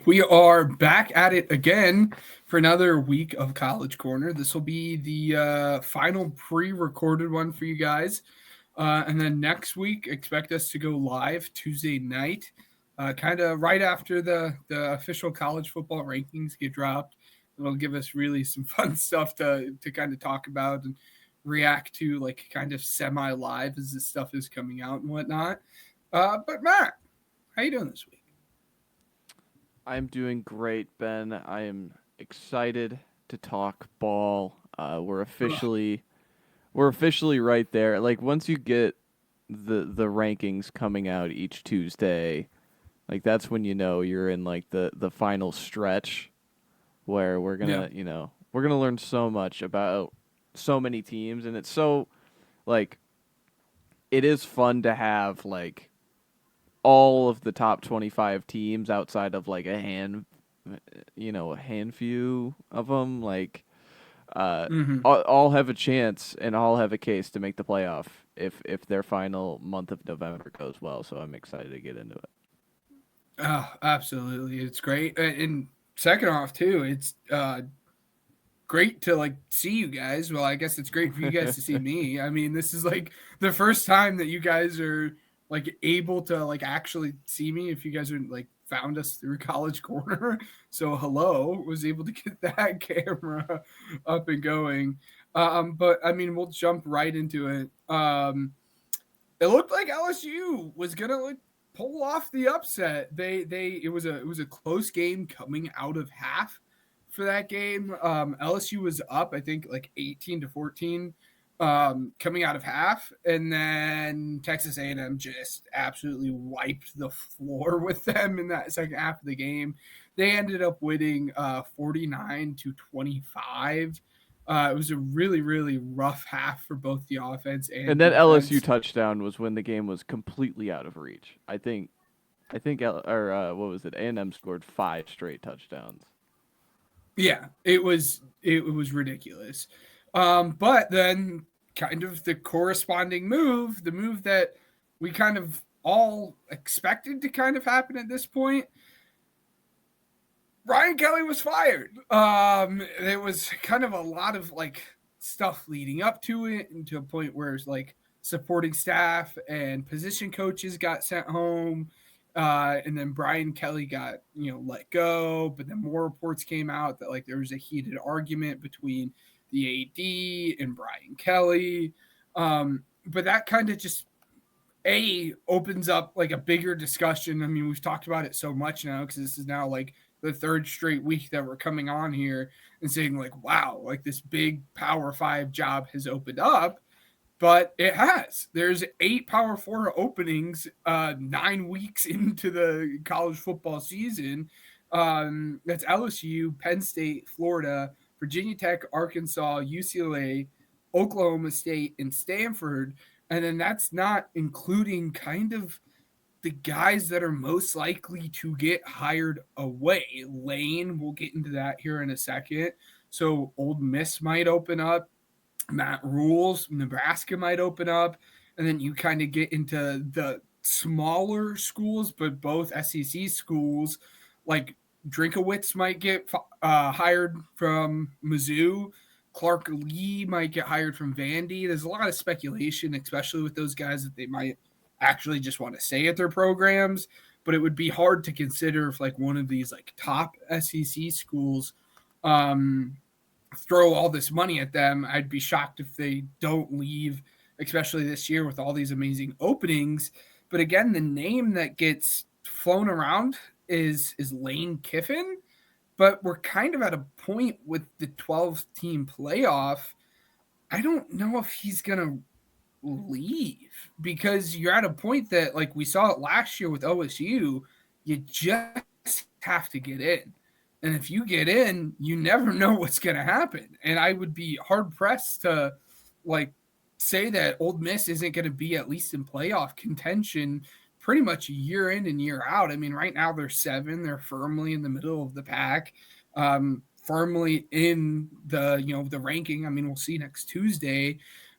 We are back at it again for another week of College Corner. This will be the final pre-recorded one for you guys, and then next week expect us to go live Tuesday night, kind of right after the official college football rankings get dropped. It'll give us really some fun stuff to kind of talk about and react to, like kind of semi live as this stuff is coming out and whatnot. But Matt, how you doing this week? I'm doing great, Ben. I am excited to talk ball. We're officially right there. Like once you get the rankings coming out each Tuesday, like that's when you know you're in like the final stretch where we're Yeah. gonna we're gonna learn so much about so many teams, and it's so like it is fun to have like all of the top 25 teams outside of like a handful of them, like uh, Mm-hmm. all have a chance and all have a case to make the playoff if their final month of November goes well. So I'm excited to get into it. Oh, absolutely. It's great. And second off, too, it's great to like see you guys. Well, I guess it's great for you guys to see me. I mean, this is like the first time that you guys are like able to like actually see me if you guys are like found us through College Corner. So hello, was able to get that camera up and going. But I mean, we'll jump right into it. It looked like LSU was gonna like pull off the upset. They it was a close game coming out of half for that game. LSU was up, I think, like 18-14 coming out of half, and then Texas A&M just absolutely wiped the floor with them in that second half of the game. They ended up winning 49-25. It was a really, really rough half for both the offense and And that LSU defense. touchdown was when the game was completely out of reach. What was it? A&M scored 5 straight touchdowns. Yeah, it was ridiculous. But then kind of the corresponding move, the move that we kind of all expected to kind of happen at this point, Ryan Kelly was fired. There was kind of a lot of like stuff leading up to it, and to a point where it's like supporting staff and position coaches got sent home. And then Brian Kelly got let go, but then more reports came out that like there was a heated argument between the AD and Brian Kelly. But that kind of just opens up like a bigger discussion. I mean, we've talked about it so much now because this is now like the third straight week that we're coming on here and saying like, wow, like this big Power Five job has opened up. But it has. There's 8 Power 4 openings 9 weeks into the college football season. That's LSU, Penn State, Florida, Virginia Tech, Arkansas, UCLA, Oklahoma State, and Stanford. And then that's not including kind of the guys that are most likely to get hired away. Lane, we'll get into that here in a second. So Old Miss might open up. Matt Rules, Nebraska might open up. And then you kind of get into the smaller schools, but both SEC schools, like Drinkowitz might get hired from Mizzou. Clark Lee might get hired from Vandy. There's a lot of speculation, especially with those guys, that they might actually just want to stay at their programs. But it would be hard to consider if like one of these like top SEC schools um, throw all this money at them. I'd be shocked if they don't leave, especially this year with all these amazing openings. But again, the name that gets flown around is Lane Kiffin. But we're kind of at a point with the 12-team playoff. I don't know if he's gonna leave because you're at a point that like we saw it last year with OSU, you just have to get in. And if you get in, you never know what's going to happen. And I would be hard pressed to like say that Old Miss isn't going to be at least in playoff contention pretty much year in and year out. I mean, right now they're 7, they're firmly in the middle of the pack. Firmly in the ranking. I mean, we'll see next Tuesday.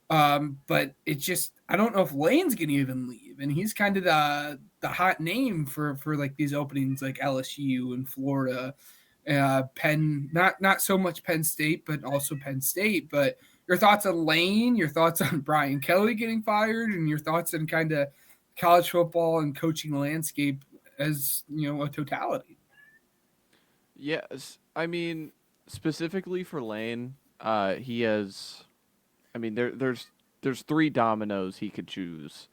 But it just I don't know if Lane's gonna even leave, and he's kind of the the hot name for like these openings like LSU and Florida, Penn, not so much Penn State, but also Penn State. But your thoughts on Lane, your thoughts on Brian Kelly getting fired, and your thoughts on kind of college football and coaching landscape as a totality. Yes, I mean specifically for Lane, he has. I mean, there's three dominoes he could choose,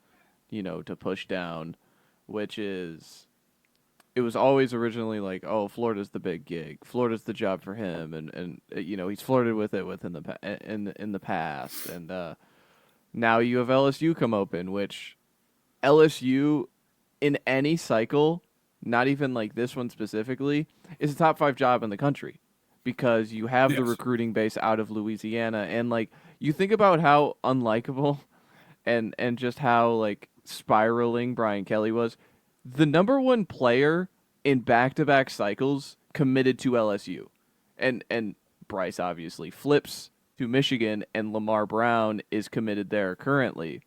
to push down, which is it was always originally like, oh, Florida's the big gig, Florida's the job for him, and he's flirted with it within in the past, and now you have LSU come open, which LSU in any cycle, not even like this one specifically, is a top 5 job in the country because you have the Yes. recruiting base out of Louisiana, and like you think about how unlikable and just how like spiraling Brian Kelly was. The number one player in back-to-back cycles committed to LSU, and Bryce obviously flips to Michigan, and Lamar Brown is committed there currently.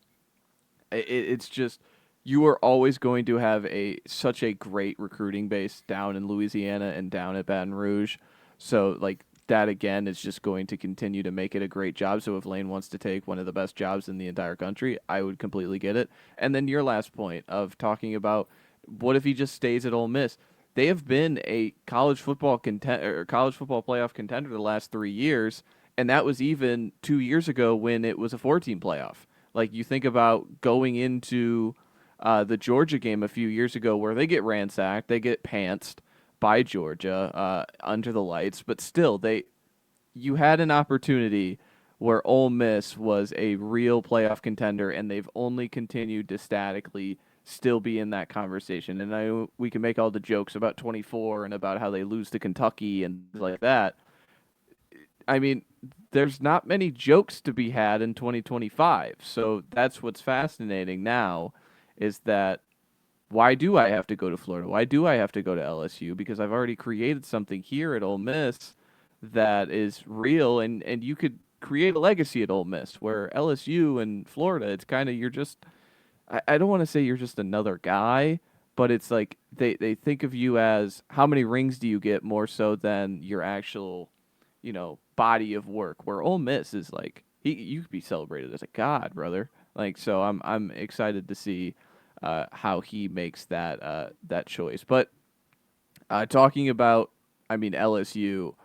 It's just you are always going to have such a great recruiting base down in Louisiana and down at Baton Rouge. So like that again is just going to continue to make it a great job. So if Lane wants to take one of the best jobs in the entire country, I would completely get it. And then your last point of talking about what if he just stays at Ole Miss? They have been a college football playoff contender the last 3 years, and that was even 2 years ago when it was a 14 playoff. Like you think about going into the Georgia game a few years ago where they get ransacked, they get pantsed by Georgia under the lights, but still you had an opportunity where Ole Miss was a real playoff contender, and they've only continued to statically still be in that conversation. And we can make all the jokes about 24 and about how they lose to Kentucky and things like that. I mean, there's not many jokes to be had in 2025. So that's what's fascinating now is that why do I have to go to Florida? Why do I have to go to LSU? Because I've already created something here at Ole Miss that is real, and you could create a legacy at Ole Miss where LSU and Florida, it's kind of you're just I don't want to say you're just another guy, but it's like they think of you as how many rings do you get more so than your actual, body of work. Where Ole Miss is like you could be celebrated as a god, brother. Like so, I'm excited to see how he makes that choice. But talking about, I mean LSU,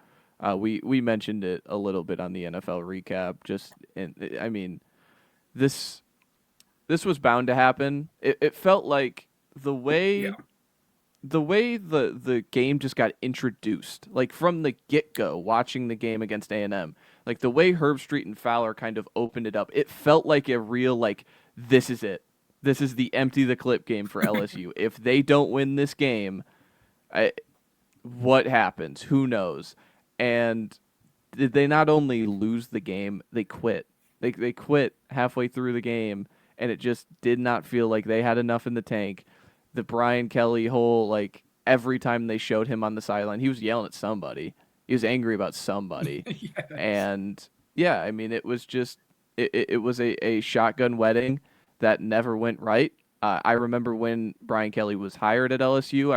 we mentioned it a little bit on the NFL recap. I mean this this was bound to happen. It felt like the Yeah. way the game just got introduced, like from the get go, watching the game against A&M, like the way Herb Street and Fowler kind of opened it up, it felt like a real like this is it. This is the empty the clip game for LSU. If they don't win this game, what happens? Who knows? And did they not only lose the game, they quit. They quit halfway through the game, and it just did not feel like they had enough in the tank. The Brian Kelly whole like every time they showed him on the sideline, he was yelling at somebody. He was angry about somebody, Yes. and yeah, I mean it was just it was a shotgun wedding that never went right. I remember when Brian Kelly was hired at LSU,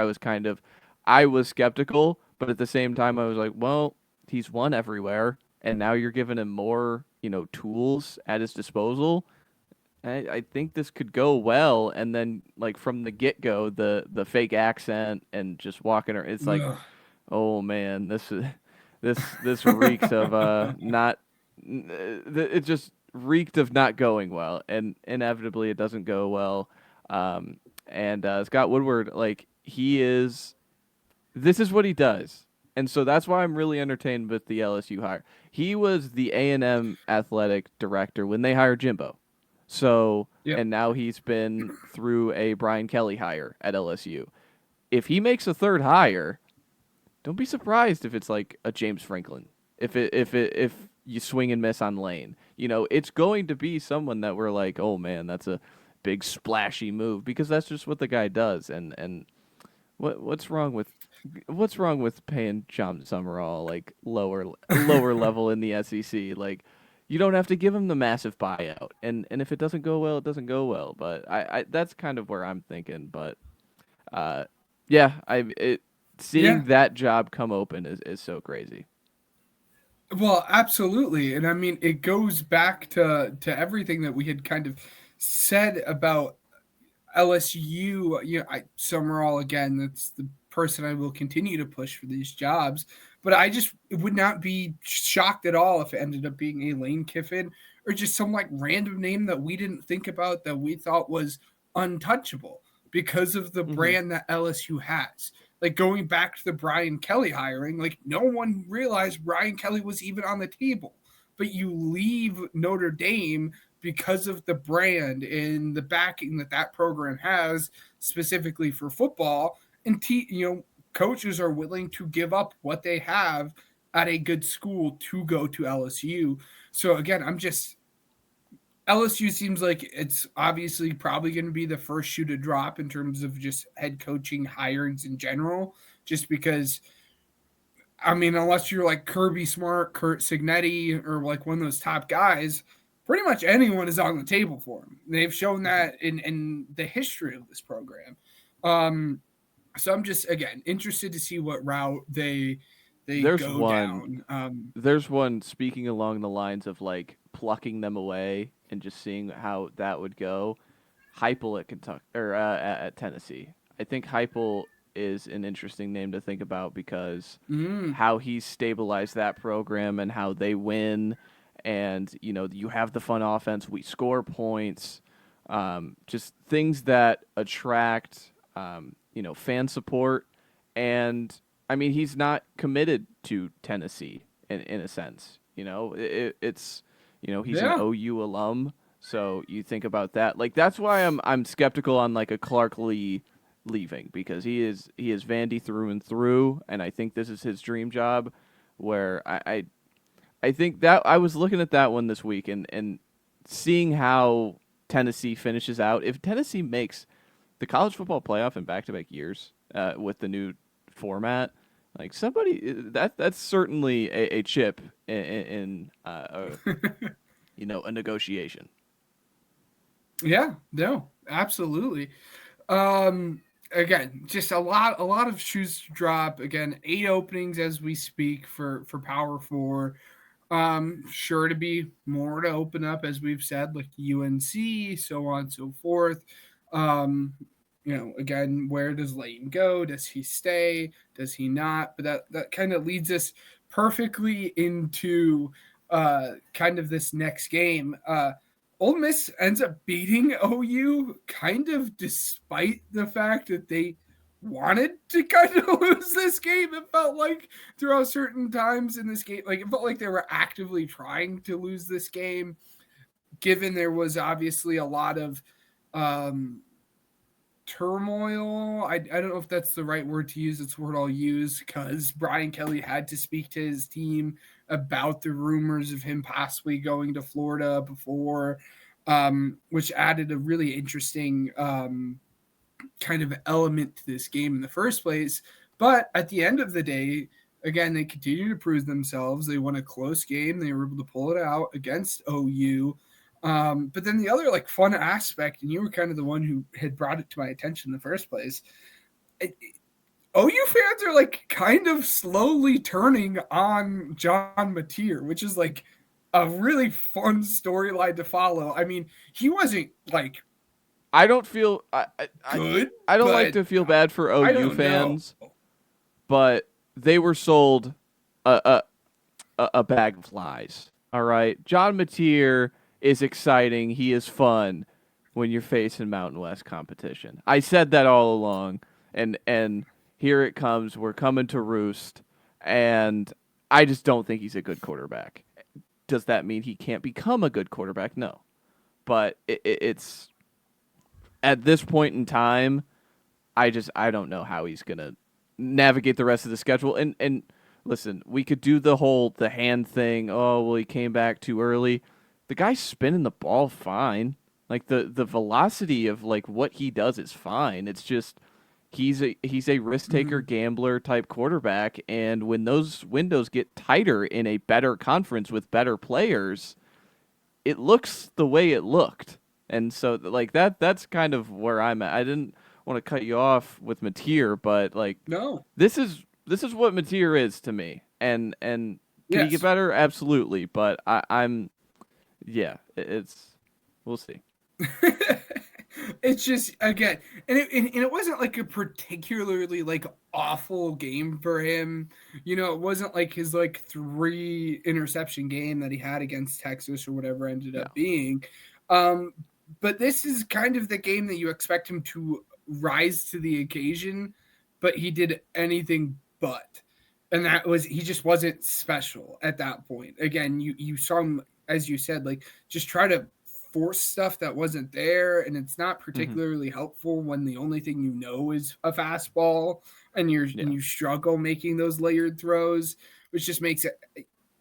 I was skeptical, but at the same time I was like, well, he's won everywhere, and now you're giving him more, tools at his disposal. I think this could go well, and then like from the get go, the fake accent and just walking her, it's like, Ugh. oh man, this reeks of not. It just reeked of not going well, and inevitably it doesn't go well. And Scott Woodward, like he is, this is what he does, and so that's why I'm really entertained with the LSU hire. He was the A&M athletic director when they hired Jimbo. So, Yep. and now he's been through a Brian Kelly hire at LSU. If he makes a third hire, don't be surprised if it's like a James Franklin. If you swing and miss on Lane, it's going to be someone that we're like, oh man, that's a big splashy move because that's just what the guy does. And what's wrong with paying John Summerall like lower level in the SEC? Like you don't have to give him the massive buyout. And if it doesn't go well, it doesn't go well. But I that's kind of where I'm thinking. But uh, yeah, seeing Yeah. that job come open is so crazy. Well, absolutely. And I mean, it goes back to everything that we had kind of said about LSU. Summerall, again, that's the person I will continue to push for these jobs. But I just would not be shocked at all if it ended up being a Lane Kiffin or just some like random name that we didn't think about that we thought was untouchable because of the Hmm. brand that LSU has. Like going back to the Brian Kelly hiring, like no one realized Brian Kelly was even on the table. But you leave Notre Dame because of the brand and the backing that that program has specifically for football, and coaches are willing to give up what they have at a good school to go to LSU. So again, I'm just LSU seems like it's obviously probably going to be the first shoe to drop in terms of just head coaching hirings in general, just because I mean, unless you're like Kirby Smart, Kurt Signetti, or like one of those top guys, pretty much anyone is on the table for them. They've shown Hmm. that in the history of this program. Um, so I'm just again interested to see what route they There's go one down. there's one speaking along the lines of like plucking them away and just seeing how that would go. Heupel at Kentucky or at Tennessee. I think Heupel is an interesting name to think about because mm, how he's stabilized that program and how they win, and you have the fun offense. We score points, just things that attract fan support. And I mean, he's not committed to Tennessee in a sense. It's he's an yeah, OU alum, so you think about that. Like that's why I'm skeptical on like a Clark Lee leaving because he is Vandy through and through, and I think this is his dream job. Where I think that I was looking at that one this week and seeing how Tennessee finishes out. If Tennessee makes the college football playoff in back-to-back years with the new format, like somebody that's certainly a chip in a negotiation. yeah, no, absolutely. Um, Again, just a lot of shoes to drop. Again, 8 openings as we speak for Power Four. Sure to be more to open up, as we've said, like UNC, so on and so forth. Um, again, where does Layton go? Does he stay? Does he not? But that kind of leads us perfectly into kind of this next game. Ole Miss ends up beating OU, kind of despite the fact that they wanted to kind of lose this game. It felt like throughout certain times in this game, like it felt like they were actively trying to lose this game, given there was obviously a lot of um, turmoil. I don't know if that's the right word to use. It's the word I'll use because Brian Kelly had to speak to his team about the rumors of him possibly going to Florida before, which added a really interesting kind of element to this game in the first place. But at the end of the day, again, they continue to prove themselves. They won a close game. They were able to pull it out against OU. But then the other like fun aspect, and you were kind of the one who had brought it to my attention in the first place. OU fans are like kind of slowly turning on John Mateer, which is like a really fun storyline to follow. I mean, he wasn't like I don't feel good, I don't like but to feel bad for I OU don't know. fans, but they were sold a a bag of lies. All right, John Mateer is exciting. He is fun when you're facing Mountain West competition. I said that all along, and here it comes. We're coming to roost, and I just don't think he's a good quarterback. Does that mean he can't become a good quarterback? No, but it's at this point in time, I don't know how he's gonna navigate the rest of the schedule. And listen, we could do the hand thing. Oh well, he came back too early. The guy's spinning the ball fine. Like the velocity of like what he does is fine. It's just he's a risk taker Mhm. gambler type quarterback, and when those windows get tighter in a better conference with better players, it looks the way it looked. And so like that's kind of where I'm at. I didn't want to cut you off with Mateer, but like No. this is what Mateer is to me. And can he get Yes. better? Absolutely. But I'm yeah, it's we'll see. It's just again, and it wasn't like a particularly like awful game for him. It wasn't like his like 3 interception game that he had against Texas or whatever ended No. up being. Um, but this is kind of the game that you expect him to rise to the occasion, but he did anything but. And that was he just wasn't special at that point. Again, you saw him, as you said, like just try to force stuff that wasn't there, and it's not Hmm. particularly helpful when the only thing you know is a fastball, and Yeah. you struggle making those layered throws, which just makes it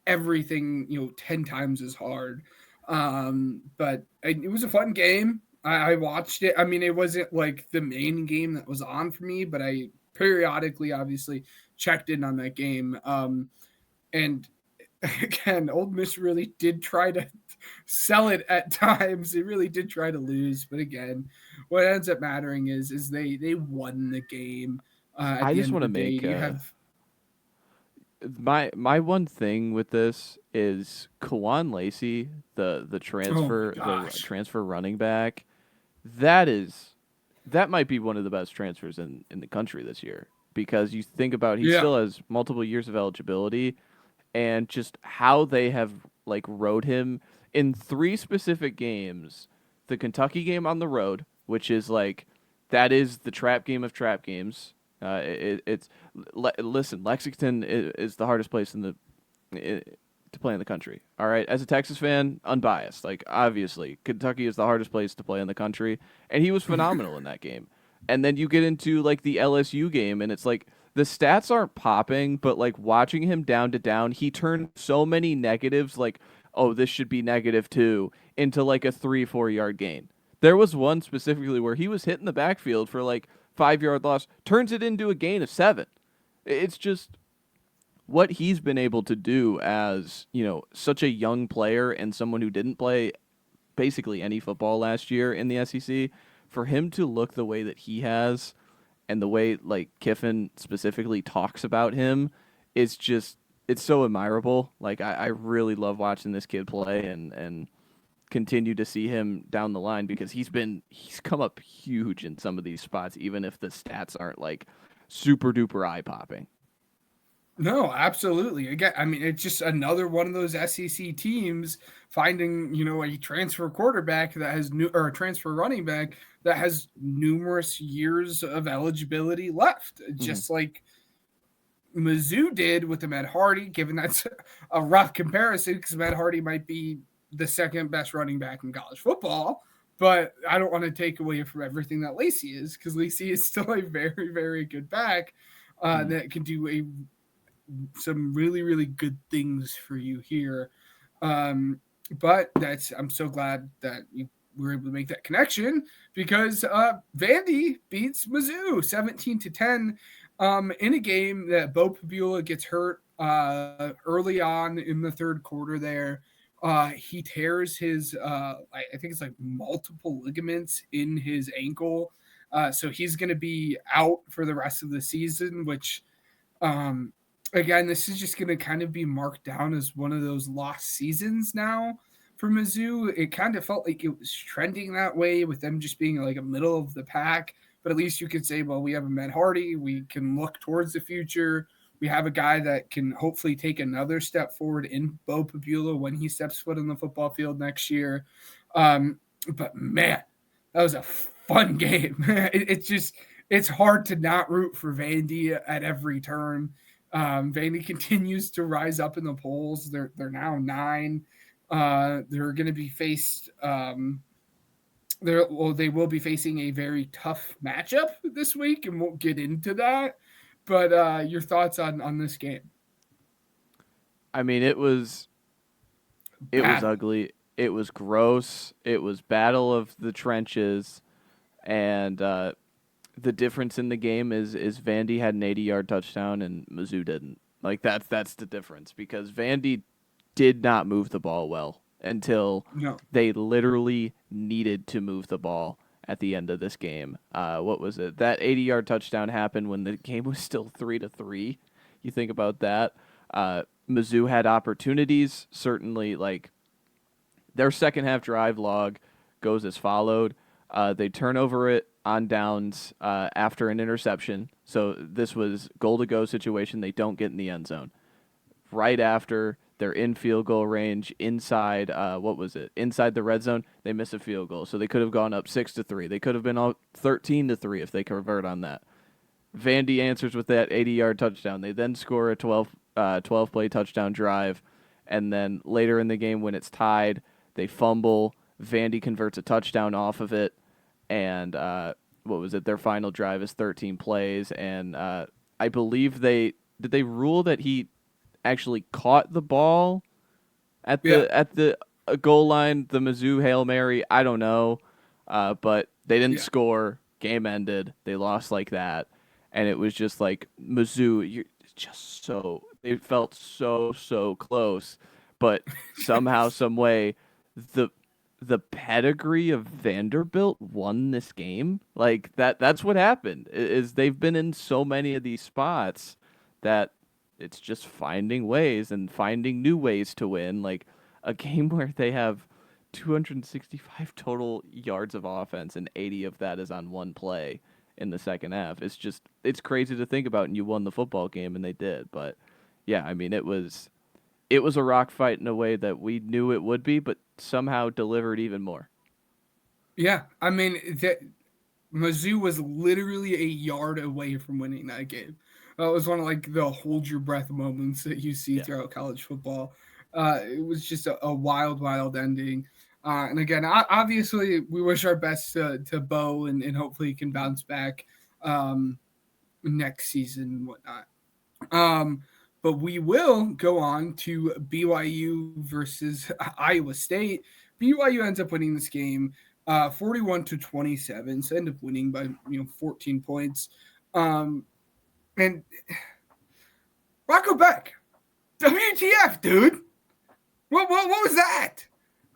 everything 10 times as hard. But it was a fun game. I watched it. I mean, it wasn't like the main game that was on for me, but I periodically, obviously, checked in on that game. And again, Old Miss really did try to sell it at times. They really did try to lose, but again, what ends up mattering is they won the game. At I the just end of want to the day, make you have my one thing with this is Kawan Lacey, the oh my transfer, gosh, transfer running back. That is that might be one of the best transfers in the country this year because you think about he yeah, still has multiple years of eligibility and just how they have like rode him in 3 specific games. The Kentucky game on the road, which is like that is the trap game of trap games. Listen, Lexington is the hardest place to play in the country. All right, as a Texas fan, unbiased, like obviously Kentucky is the hardest place to play in the country, and he was phenomenal in that game. And then you get into like the LSU game, and it's like the stats aren't popping, but like watching him down to down, he turned so many negatives, like oh this should be -2, into like a 3-4 yard gain. There was one specifically where he was hitting the backfield for like 5 yard loss, turns it into a gain of 7. It's just what he's been able to do as, such a young player and someone who didn't play basically any football last year in the SEC, for him to look the way that he has and the way like Kiffin specifically talks about him is just it's so admirable. Like I really love watching this kid play and continue to see him down the line because he's come up huge in some of these spots, even if the stats aren't like super duper eye popping. no, absolutely. Again, I mean, it's just another one of those SEC teams finding a transfer quarterback that has new or a transfer running back that has numerous years of eligibility left, Hmm. just like Mizzou did with the Matt Hardy, given that's a rough comparison because Matt Hardy might be the second best running back in college football. But I don't want to take away from everything that Lacey is because Lacey is still a very, very good back Hmm. that can do some really, really good things for you here. Um, but I'm so glad that you were able to make that connection because Vandy beats Mizzou 17-10 in a game that Bo Pabula gets hurt early on in the third quarter there. He tears his, I think it's like multiple ligaments in his ankle. So he's going to be out for the rest of the season, which um, again, this is just going to kind of be marked down as one of those lost seasons now for Mizzou. It kind of felt like it was trending that way with them just being like a middle of the pack. But at least you could say, well, we have a Matt Hardy. We can look towards the future. We have a guy that can hopefully take another step forward in Bo Pabula when he steps foot on the football field next year. But man, that was a fun game. It's just it's hard to not root for Vandy at every turn. Vandy continues to rise up in the polls. They're now 9. They're going to be faced. They will be facing a very tough matchup this week, and we'll get into that. But your thoughts on this game? I mean, it was Battle. ugly. It was gross. It was battle of the trenches, and the difference in the game is Vandy had an 80-yard touchdown and Mizzou didn't. Like that's the difference because Vandy did not move the ball well until No. they literally needed to move the ball, at the end of this game. What was it? That 80-yard touchdown happened when the game was still 3-3. You think about that. Mizzou had opportunities. Certainly, like their second half drive log goes as followed. They turn over it on downs after an interception. So this was goal to go situation. They don't get in the end zone. Right after they're in field goal range inside what was it? Inside the red zone, they miss a field goal. So they could have gone up 6-3. They could have been out 13-3 if they convert on that. Vandy answers with that 80-yard touchdown. They then score a 12 play touchdown drive, and then later in the game when it's tied, they fumble. Vandy converts a touchdown off of it, and what was it? Their final drive is 13 plays, and I believe they rule that he actually caught the ball at Yeah. the goal line, the Mizzou Hail Mary. I don't know, but they didn't Yeah. score. Game ended. They lost like that, and it was just like Mizzou. You're just so they felt so close, but somehow, some way, the the pedigree of Vanderbilt won this game. Like that's what happened. Is they've been in so many of these spots that it's just finding ways and finding new ways to win. Like a game where they have 265 total yards of offense and 80 of that is on one play in the second half. It's crazy to think about, and you won the football game and they did. But yeah, I mean it was a rock fight in a way that we knew it would be, but somehow delivered even more. Yeah. I mean, Mizzou was literally a yard away from winning that game. It was one of like the hold your breath moments that you see Yeah. throughout college football. It was just a wild ending. And again, obviously, we wish our best to Bo, and hopefully he can bounce back um, next season and whatnot. Um, but we will go on to BYU versus Iowa State. BYU ends up winning this game 41-27, so end up winning by 14 points. And Rocco Beck, WTF, dude? What was that?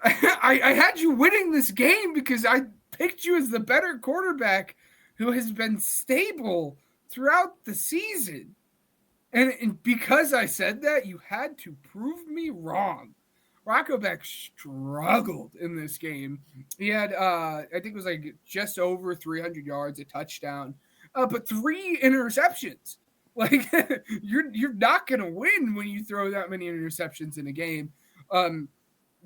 I had you winning this game because I picked you as the better quarterback who has been stable throughout the season. And because I said that, you had to prove me wrong. Rocco Beck struggled in this game. He had, I think it was like just over 300 yards, a touchdown, but 3 interceptions. Like you're not gonna win when you throw that many interceptions in a game. Um,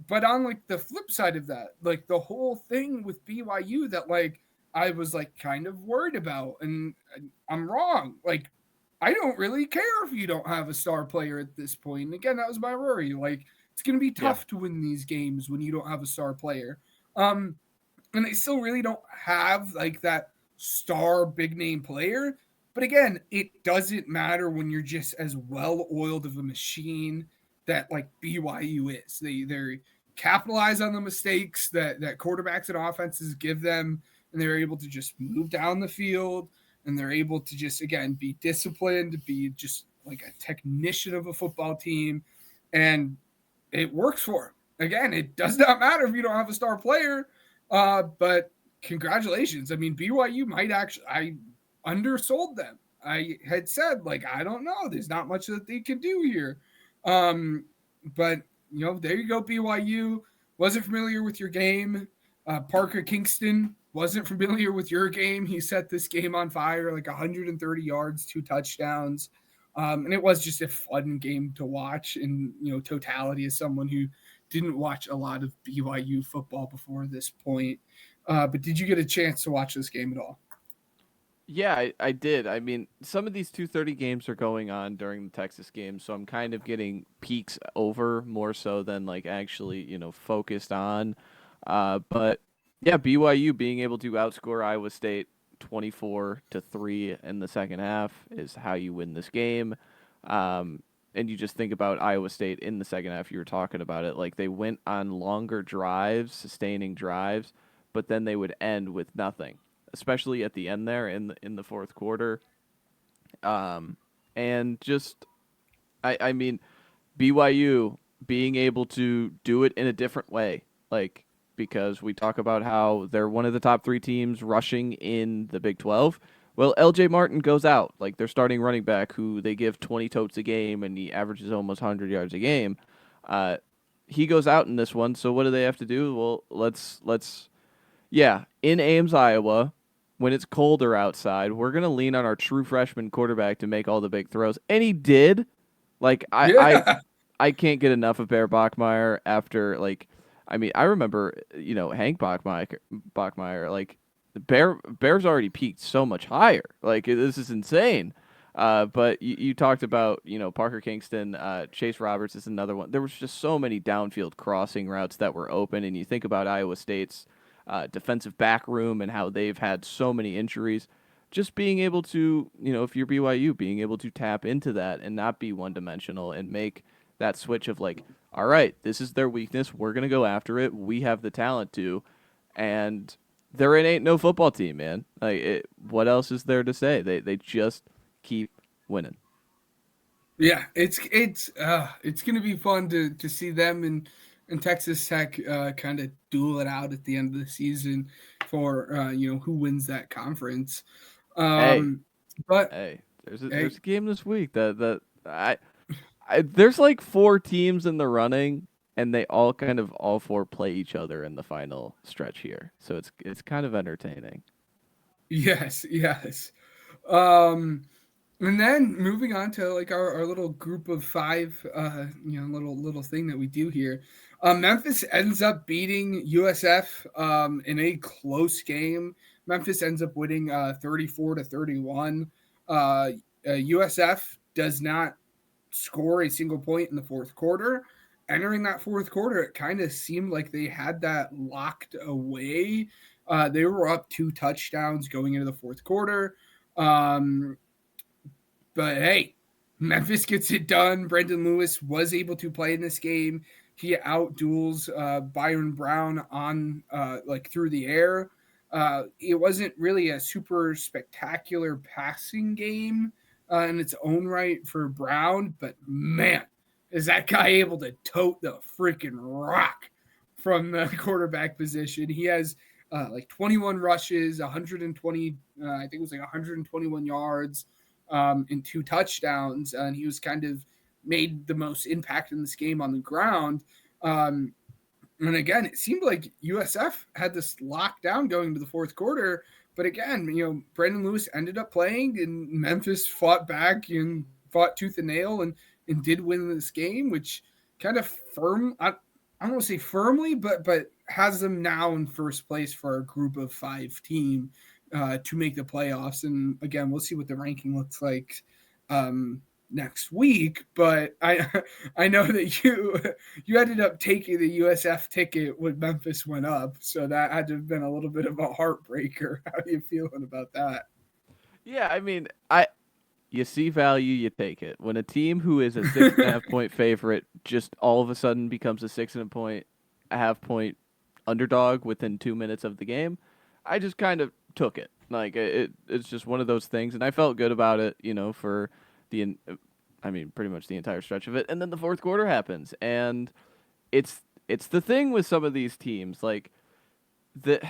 but on like the flip side of that, like the whole thing with BYU that like I was like kind of worried about, and I'm wrong. Like I don't really care if you don't have a star player at this point. And again, that was my worry. Like it's going to be Yeah. tough to win these games when you don't have a star player. Um, and they still really don't have like that star big name player. But again, it doesn't matter when you're just as well oiled of a machine that like BYU is. They capitalize on the mistakes that quarterbacks and offenses give them, and they're able to just move down the field, and they're able to just again be disciplined, be just like a technician of a football team, and it works for them. Again, it does not matter if you don't have a star player, but congratulations. I mean, BYU might actually, I undersold them. I had said, like, I don't know. There's not much that they can do here. But, there you go, BYU. Wasn't familiar with your game. Parker Kingston wasn't familiar with your game. He set this game on fire, like 130 yards, 2 touchdowns. And it was just a fun game to watch in, totality as someone who didn't watch a lot of BYU football before this point. But did you get a chance to watch this game at all? Yeah, I did. I mean, some of these 2:30 games are going on during the Texas game, so I'm kind of getting peaks over more so than like actually, focused on. But yeah, BYU being able to outscore Iowa State 24-3 in the second half is how you win this game. And you just think about Iowa State in the second half. You were talking about it, like they went on longer drives, sustaining drives, but then they would end with nothing, especially at the end there in the fourth quarter. And just I mean BYU being able to do it in a different way. Like because we talk about how they're one of the top 3 teams rushing in the Big 12. Well, LJ Martin goes out, like their starting running back, who they give 20 totes a game and he averages almost 100 yards a game. Uh, he goes out in this one, so what do they have to do? Well, yeah, in Ames, Iowa, when it's colder outside, we're gonna lean on our true freshman quarterback to make all the big throws, and he did. Like Yeah. I can't get enough of Bear Bachmeyer after I remember Hank Bachmeyer like the Bears already peaked so much higher. Like this is insane. But you talked about Parker Kingston, Chase Roberts is another one. There was just so many downfield crossing routes that were open, and you think about Iowa State's defensive back room and how they've had so many injuries. Just being able to, if you're BYU, being able to tap into that and not be one dimensional and make that switch of like, all right, this is their weakness. We're going to go after it. We have the talent to. And there ain't no football team, man. What else is there to say? They just keep winning. Yeah, it's gonna be fun to see them and Texas Tech kind of duel it out at the end of the season for who wins that conference. Hey, Um, but hey, there's hey, a game this week that there's like 4 teams in the running, and they all 4 play each other in the final stretch here. So it's kind of entertaining. yes, yes. Um, And then moving on to like our little group of 5, little thing that we do here. Memphis ends up beating USF in a close game. Memphis ends up winning 34-31. USF does not score a single point in the fourth quarter. Entering that fourth quarter, it kind of seemed like they had that locked away. They were up 2 touchdowns going into the fourth quarter. Um, but hey, Memphis gets it done. Brendan Lewis was able to play in this game. He outduels Byron Brown on through the air. It wasn't really a super spectacular passing game in its own right for Brown, but man, is that guy able to tote the freaking rock from the quarterback position? He has 21 rushes, 120, I think it was like 121 yards, and 2 touchdowns, and he was kind of made the most impact in this game on the ground. And again, it seemed like USF had this lockdown going into the fourth quarter. But again, Brandon Lewis ended up playing, and Memphis fought back and fought tooth and nail and did win this game, which kind of I don't want to say firmly, but has them now in first place for a group of 5 team to make the playoffs. And again, we'll see what the ranking looks like next week. But I know that you ended up taking the USF ticket when Memphis went up, so that had to have been a little bit of a heartbreaker. How are you feeling about that? Yeah, I mean, you see value, you take it. When a team who is a 6.5 point favorite just all of a sudden becomes a 6.5 point underdog within 2 minutes of the game, I just kind of took it. Like it's just one of those things, and I felt good about it, for the, pretty much the entire stretch of it. And then the fourth quarter happens, and it's the thing with some of these teams, like the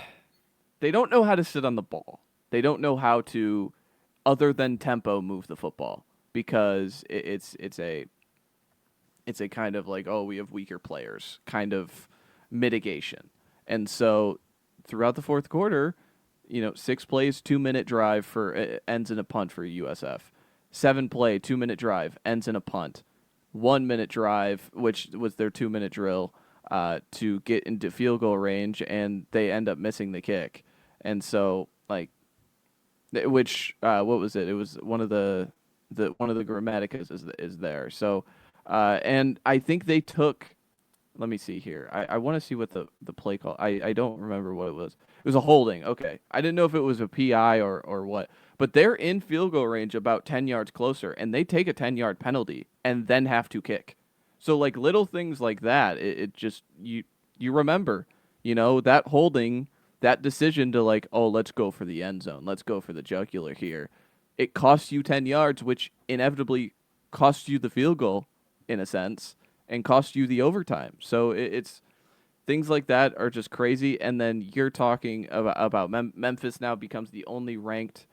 they don't know how to sit on the ball. They don't know how to, other than tempo, move the football because it's a kind of like, oh, we have weaker players kind of mitigation. And so throughout the fourth quarter, 6 plays, 2 minute drive ends in a punt for USF. 7 play, 2 minute drive ends in a punt. 1 minute drive, which was their 2 minute drill, to get into field goal range, and they end up missing the kick. And so, like, what was it? It was one of the one of the Grammaticas is there. So, and I think they took. Let me see here. I want to see what the play call. I don't remember what it was. It was a holding. Okay, I didn't know if it was a PI or what. But they're in field goal range about 10 yards closer, and they take a 10-yard penalty and then have to kick. So like little things like that, it just you remember, that holding, that decision to like, oh, let's go for the end zone, let's go for the jugular here. It costs you 10 yards, which inevitably costs you the field goal in a sense and costs you the overtime. So it's things like that are just crazy. And then you're talking about Memphis now becomes the only ranked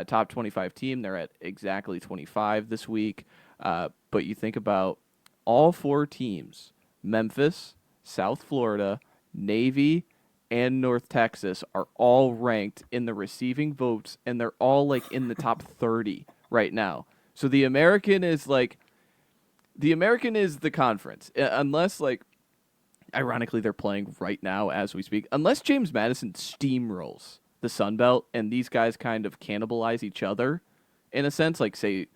top 25 team. They're at exactly 25 this week. But you think about all four teams, Memphis, South Florida, Navy, and North Texas are all ranked in the receiving votes, and they're all like in the top 30 right now. So the American is the conference, unless like ironically they're playing right now as we speak. Unless James Madison steamrolls the Sun Belt and these guys kind of cannibalize each other in a sense, like say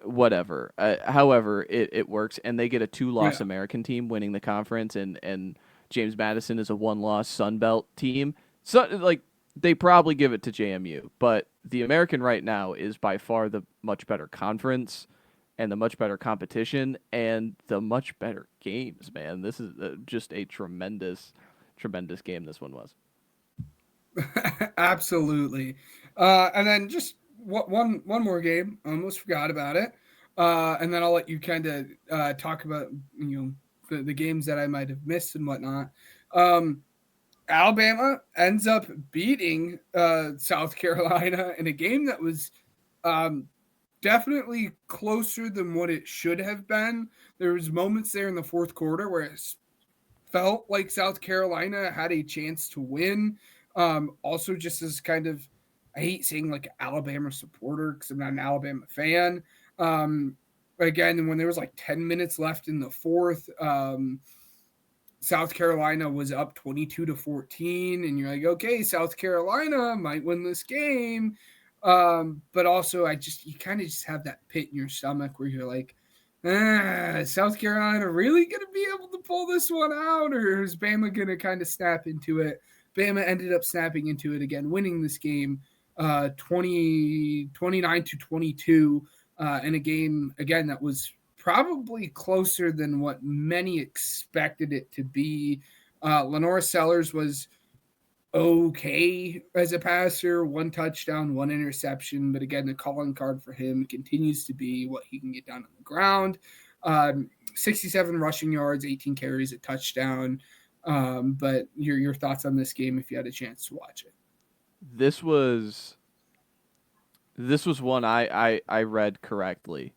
whatever. However, it works, and they get a two-loss Yeah. American team winning the conference, and James Madison is a one-loss Sun Belt team. So like they probably give it to JMU, but the American right now is by far the much better conference and the much better competition and the much better games. Man, this is just a tremendous game. This one was. Absolutely. And then just one more game. I almost forgot about it. And then I'll let you kind of talk about the games that I might have missed and whatnot. Um, Alabama ends up beating South Carolina in a game that was um, definitely closer than what it should have been. There was moments there in the fourth quarter where it felt like South Carolina had a chance to win. Also, just as kind of, I hate saying like Alabama supporter because I'm not an Alabama fan. Um, Again, when there was like 10 minutes left in the fourth, South Carolina was up 22-14, and you're like, okay, South Carolina might win this game. But also, you kind of just have that pit in your stomach where you're like, South Carolina really going to be able to pull this one out, or is Bama going to kind of snap into it? Bama ended up snapping into it again, winning this game 29-22 in a game, again, that was probably closer than what many expected it to be. Lenore Sellers was okay as a passer, one touchdown, one interception. But again, the calling card for him continues to be what he can get done on the ground. 67 rushing yards, 18 carries, a touchdown. But your thoughts on this game if you had a chance to watch it? This was one I read correctly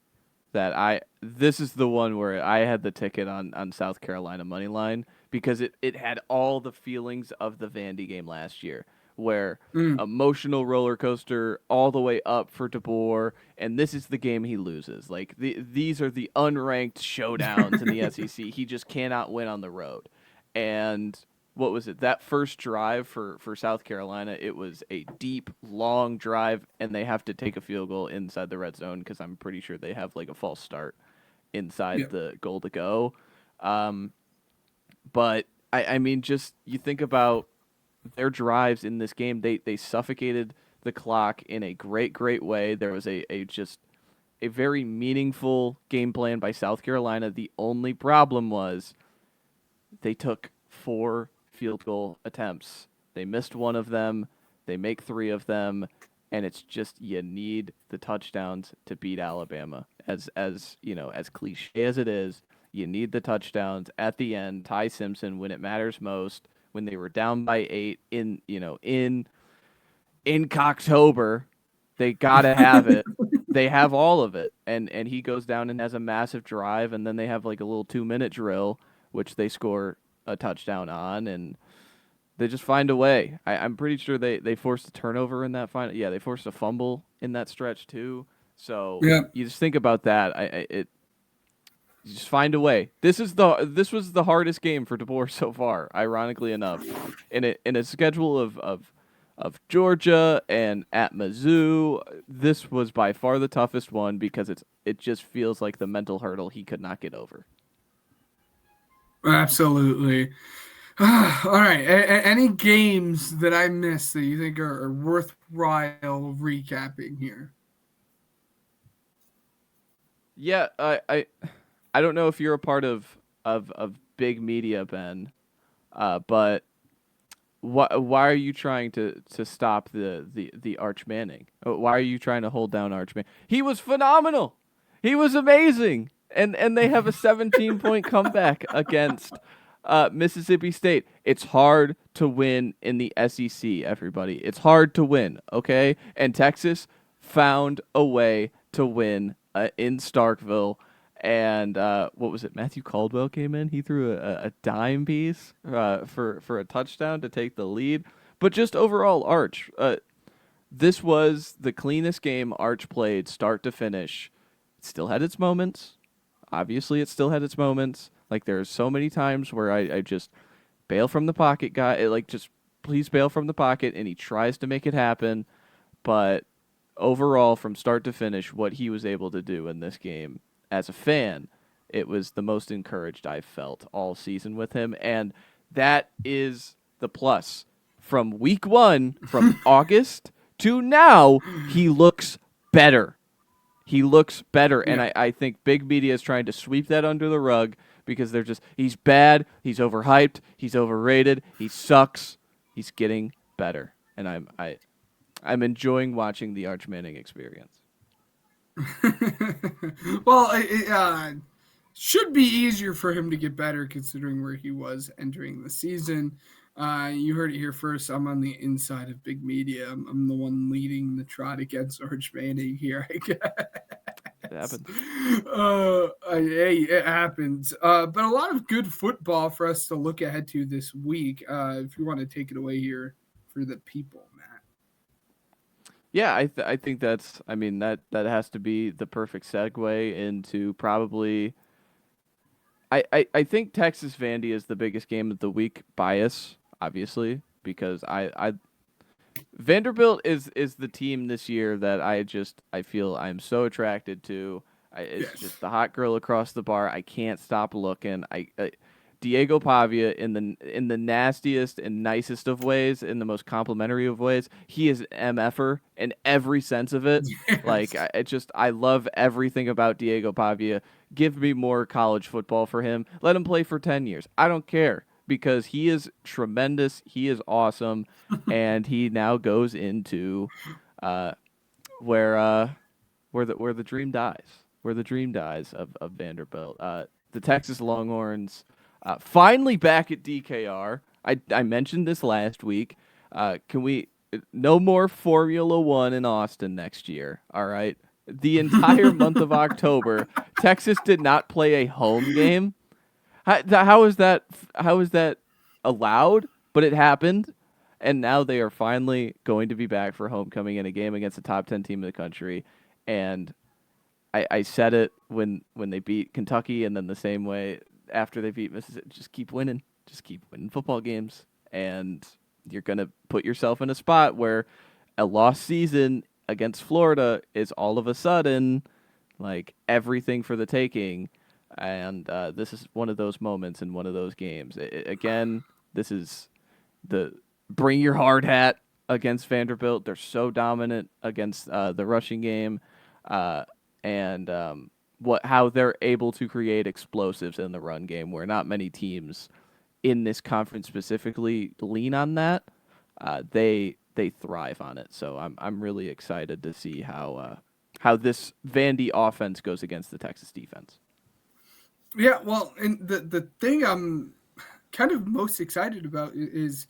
that I this is the one where I had the ticket on South Carolina money line because it had all the feelings of the Vandy game last year where Mm. emotional roller coaster all the way up for DeBoer, and this is the game he loses. Like these are the unranked showdowns in the SEC. He just cannot win on the road. And what was it? That first drive for South Carolina, it was a deep, long drive, and they have to take a field goal inside the red zone because I'm pretty sure they have like a false start inside Yeah. the goal to go. Um, but I mean, just you think about their drives in this game, they suffocated the clock in a great way. There was a just a very meaningful game plan by South Carolina. The only problem was they took 4 field goal attempts. They missed one of them. They make 3 of them, and it's just you need the touchdowns to beat Alabama. As you know, as cliche as it is, you need the touchdowns at the end. Ty Simpson when it matters most. When they were down by 8 in Cocktober, they gotta have it. They have all of it, and he goes down and has a massive drive, and then they have like a little 2 minute drill, which they score a touchdown on, and they just find a way. I'm pretty sure they forced a turnover in that final. Yeah, they forced a fumble in that stretch too. So Yeah. you just think about that. You just find a way. This was the hardest game for DeBoer so far. Ironically enough, in a schedule of Georgia and at Mizzou, this was by far the toughest one because it just feels like the mental hurdle he could not get over. Absolutely. All right. Any games that I missed that you think are worthwhile recapping here? Yeah, I don't know if you're a part of big media, Ben, but why are you trying to stop the Arch Manning? Why are you trying to hold down Arch Manning? He was phenomenal. He was amazing. And they have a 17-point comeback against Mississippi State. It's hard to win in the SEC, everybody. It's hard to win, okay? And Texas found a way to win in Starkville. And what was it? Matthew Caldwell came in. He threw a dime piece for a touchdown to take the lead. But just overall, Arch, this was the cleanest game Arch played start to finish. It still had its moments. Obviously, it still had its moments. Like, there's so many times where I just bail from the pocket guy. Like, just please bail from the pocket, and he tries to make it happen. But overall, from start to finish, what he was able to do in this game, as a fan, it was the most encouraged I've felt all season with him. And that is the plus. From week one, from August to now, he looks better. He looks better, and I think big media is trying to sweep that under the rug because they're just, he's bad, he's overhyped, he's overrated, he sucks, he's getting better, and I'm enjoying watching the Arch Manning experience. Well, it should be easier for him to get better considering where he was entering the season. You heard it here first. I'm on the inside of big media. I'm the one leading the trot against Arch Manning here, I guess. It happens. Hey, it happens. But a lot of good football for us to look ahead to this week. If you want to take it away here for the people, Matt. Yeah, I think that's, I mean, that has to be the perfect segue into probably, I think Texas Vandy is the biggest game of the week bias, obviously, because I Vanderbilt is the team this year that I feel I'm so attracted to. It's just the hot girl across the bar. I can't stop looking. Diego Pavia in the nastiest and nicest of ways, in the most complimentary of ways. He is an MFer in every sense of it. Yes. Like I love everything about Diego Pavia. Give me more college football for him. Let him play for 10 years. I don't care because he is tremendous. He is awesome, and he now goes into where the dream dies. Where the dream dies of Vanderbilt. The Texas Longhorns finally back at DKR. I mentioned this last week. Can we no more Formula One in Austin next year? All right. The entire month of October, Texas did not play a home game. How is that? How is that allowed? But it happened, and now they are finally going to be back for homecoming in a game against the top 10 team in the country. And I said it when they beat Kentucky, and then the same way after they beat Mississippi. Just keep winning football games, and you're gonna put yourself in a spot where a lost season against Florida is all of a sudden like everything for the taking. And this is one of those moments in one of those games. Again, this is the bring your hard hat against Vanderbilt. They're so dominant against the rushing game, and how they're able to create explosives in the run game, where not many teams in this conference specifically lean on that. They thrive on it. So I'm really excited to see how this Vandy offense goes against the Texas defense. Yeah, well, and the thing I'm kind of most excited about is,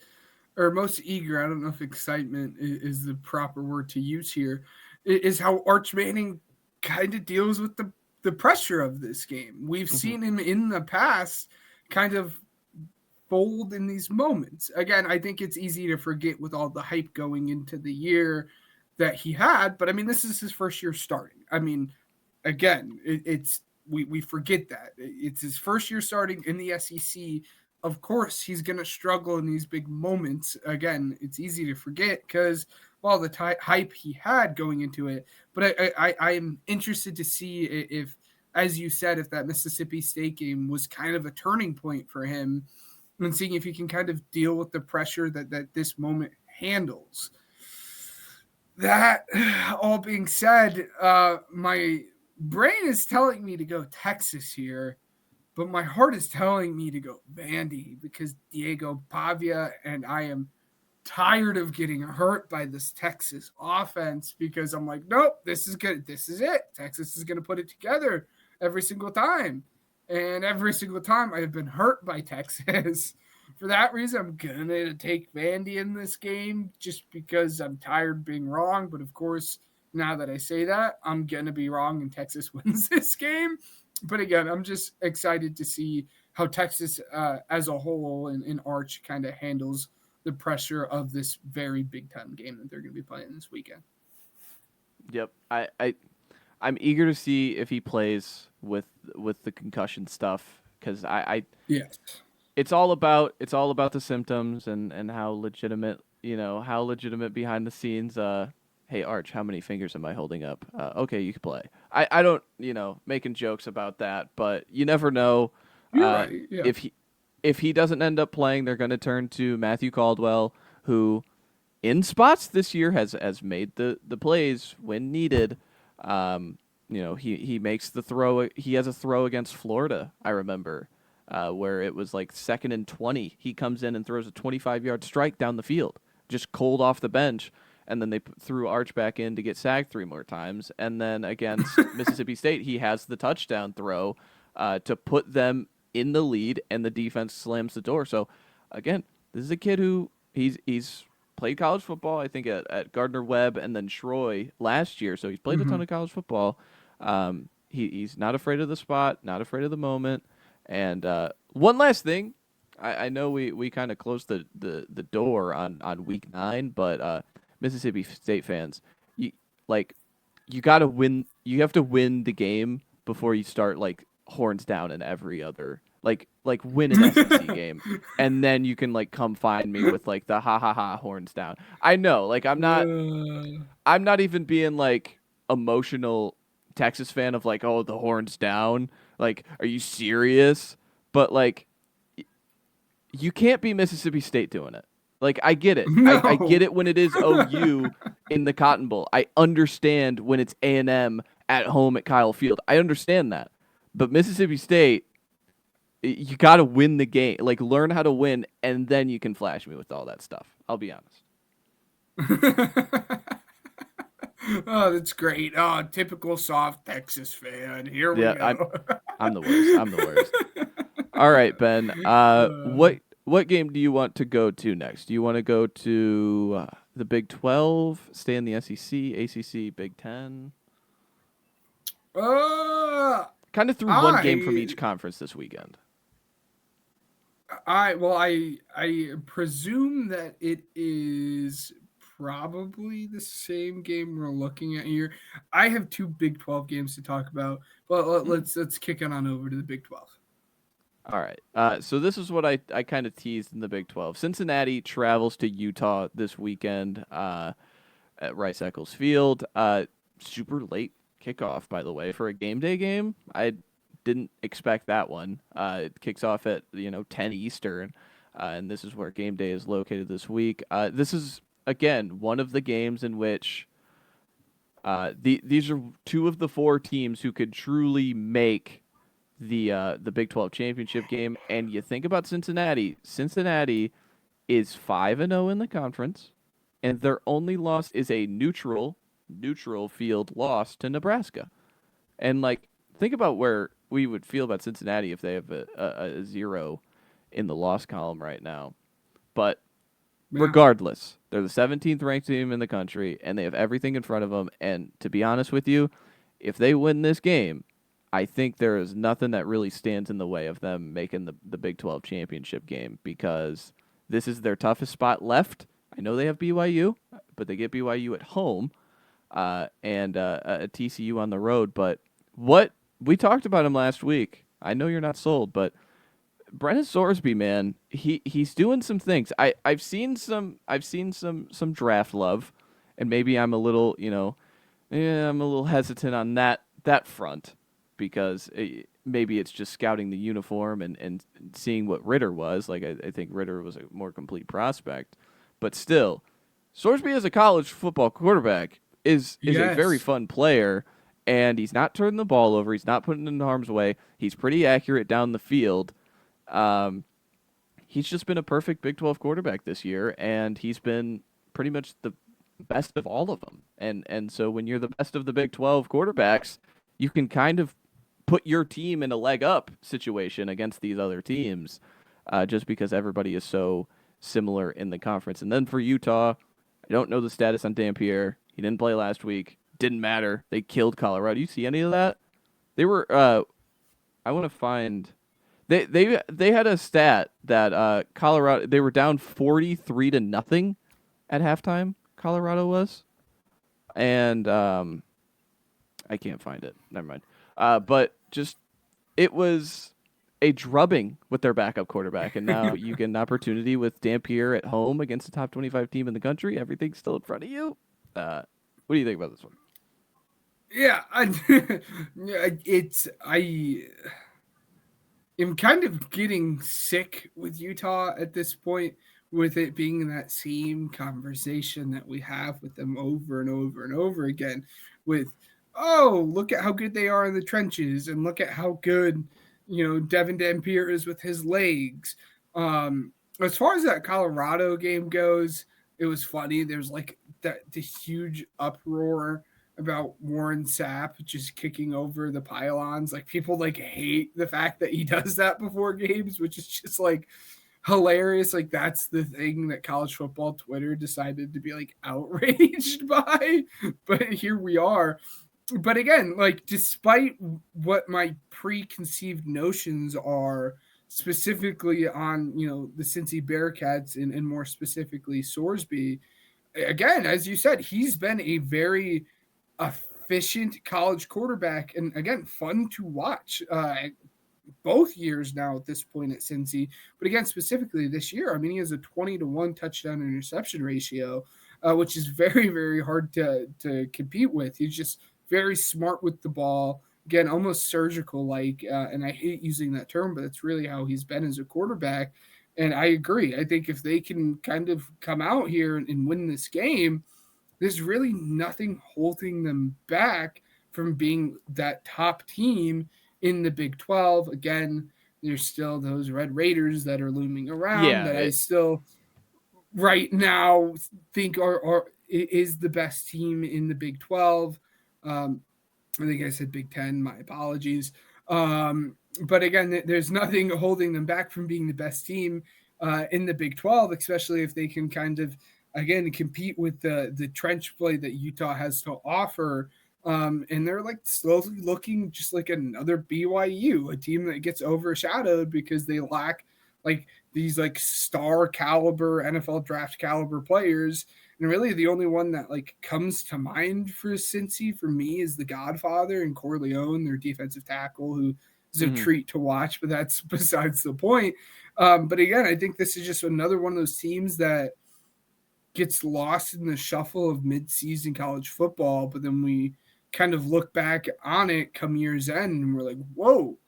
or most eager, I don't know if excitement is the proper word to use here, is how Arch Manning kind of deals with the pressure of this game. We've seen him in the past kind of fold in these moments. Again, I think it's easy to forget with all the hype going into the year that he had, but I mean, this is his first year starting. I mean, again, we forget that. It's his first year starting in the SEC. Of course, he's going to struggle in these big moments. Again, it's easy to forget because, well, the hype he had going into it. But I am interested to see if, as you said, if that Mississippi State game was kind of a turning point for him and seeing if he can kind of deal with the pressure that this moment handles. That all being said, my brain is telling me to go Texas here, but my heart is telling me to go Vandy because Diego Pavia, and I am tired of getting hurt by this Texas offense because I'm like, nope, this is good. This is it. Texas is going to put it together every single time. And every single time I've been hurt by Texas. For that reason, I'm going to take Vandy in this game just because I'm tired of being wrong. But of course, now that I say that, I'm going to be wrong and Texas wins this game. But again, I'm just excited to see how Texas as a whole and Arch kind of handles the pressure of this very big time game that they're going to be playing this weekend. Yep. I'm eager to see if he plays with the concussion stuff because Yes. it's all about the symptoms and how legitimate how legitimate behind the scenes. Hey Arch, how many fingers am I holding up? Okay, you can play. I don't making jokes about that, but you never know. You're right. Yeah. If he doesn't end up playing, they're going to turn to Matthew Caldwell, who in spots this year has made the plays when needed. He makes the throw. He has a throw against Florida, I remember, where it was like 2nd and 20. He comes in and throws a 25-yard strike down the field, just cold off the bench. And then they threw Arch back in to get sacked 3 more times. And then against Mississippi State, he has the touchdown throw to put them in the lead, and the defense slams the door. So, again, this is a kid who he's played college football, I think, at Gardner-Webb and then Troy last year. So he's played a ton of college football. He's not afraid of the spot, not afraid of the moment. And one last thing, I know we kind of closed the door on week 9, but Mississippi State fans, you gotta win. You have to win the game before you start like horns down in every other like win an SEC game, and then you can like come find me with like the ha ha ha horns down. I know, like I'm not even being like emotional Texas fan of like, oh, the horns down. Like, are you serious? But like, you can't be Mississippi State doing it. Like, I get it. No. I get it when it is OU in the Cotton Bowl. I understand when it's A&M at home at Kyle Field. I understand that. But Mississippi State, you got to win the game. Like, learn how to win, and then you can flash me with all that stuff. I'll be honest. Oh, that's great. Oh, typical soft Texas fan. Here we go. I'm the worst. I'm the worst. All right, Ben. What game do you want to go to next? Do you want to go to the Big 12, stay in the SEC, ACC, Big 10? Kind of threw one game from each conference this weekend. I presume that it is probably the same game we're looking at here. I have 2 Big 12 games to talk about, but let's kick it on over to the Big 12. All right. So this is what I kind of teased in the Big 12. Cincinnati travels to Utah this weekend at Rice-Eccles Field. Super late kickoff, by the way, for a game day game. I didn't expect that one. It kicks off at 10 Eastern, and this is where game day is located this week. This is again one of the games in which these are 2 of the 4 teams who could truly make the Big 12 championship game. And you think about Cincinnati. Cincinnati is 5-0 in the conference, and their only loss is a neutral field loss to Nebraska. And like, think about where we would feel about Cincinnati if they have a 0 in the loss column right now. But regardless, they're the 17th ranked team in the country, and they have everything in front of them. And to be honest with you, if they win this game, I think there is nothing that really stands in the way of them making the Big 12 championship game, because this is their toughest spot left. I know they have BYU, but they get BYU at home and a TCU on the road. But what we talked about him last week, I know you're not sold, but Brennan Sorsby, man, he's doing some things. I've seen some draft love, and maybe I'm a little I'm a little hesitant on that front, because maybe it's just scouting the uniform and seeing what Ritter was. Like, I think Ritter was a more complete prospect. But still, Sorsby as a college football quarterback is a very fun player, and he's not turning the ball over. He's not putting it in harm's way. He's pretty accurate down the field. He's just been a perfect Big 12 quarterback this year, and he's been pretty much the best of all of them. And so when you're the best of the Big 12 quarterbacks, you can kind of put your team in a leg up situation against these other teams, just because everybody is so similar in the conference. And then for Utah, I don't know the status on Dampier. He didn't play last week. Didn't matter. They killed Colorado. You see any of that? They were. I want to find. They had a stat that Colorado, they were down 43-0 at halftime. Colorado was, and I can't find it. Never mind. But just it was a drubbing with their backup quarterback, and now you get an opportunity with Dampier at home against a top 25 team in the country. Everything's still in front of you. What do you think about this one? Yeah, I am kind of getting sick with Utah at this point, with it being that same conversation that we have with them over and over and over again. With, oh, look at how good they are in the trenches, and look at how good Devin Dampier is with his legs. As far as that Colorado game goes, it was funny. There's like the huge uproar about Warren Sapp just kicking over the pylons. Like, people like hate the fact that he does that before games, which is just like hilarious. Like, that's the thing that college football Twitter decided to be like outraged by. But here we are. But again, like, despite what my preconceived notions are specifically on, the Cincy Bearcats and more specifically Sorsby, again, as you said, he's been a very efficient college quarterback, and again, fun to watch both years now at this point at Cincy. But again, specifically this year, I mean, he has a 20-1 touchdown interception ratio, which is very, very hard to compete with. He's just very smart with the ball. Again, almost surgical like, and I hate using that term, but that's really how he's been as a quarterback. And I agree. I think if they can kind of come out here and win this game, there's really nothing holding them back from being that top team in the Big 12. Again, there's still those Red Raiders that are looming around I still right now think is the best team in the Big 12. I think I said Big 10. My apologies. But again, there's nothing holding them back from being the best team in the Big 12, especially if they can kind of, again, compete with the trench play that Utah has to offer. And they're like slowly looking just like another BYU, a team that gets overshadowed because they lack like these like star caliber NFL draft caliber players. And really the only one that like comes to mind for Cincy for me is the Godfather and Corleone, their defensive tackle, who is a treat to watch, but that's besides the point. But again, I think this is just another one of those teams that gets lost in the shuffle of mid-season college football, but then we kind of look back on it come year's end and we're like, whoa,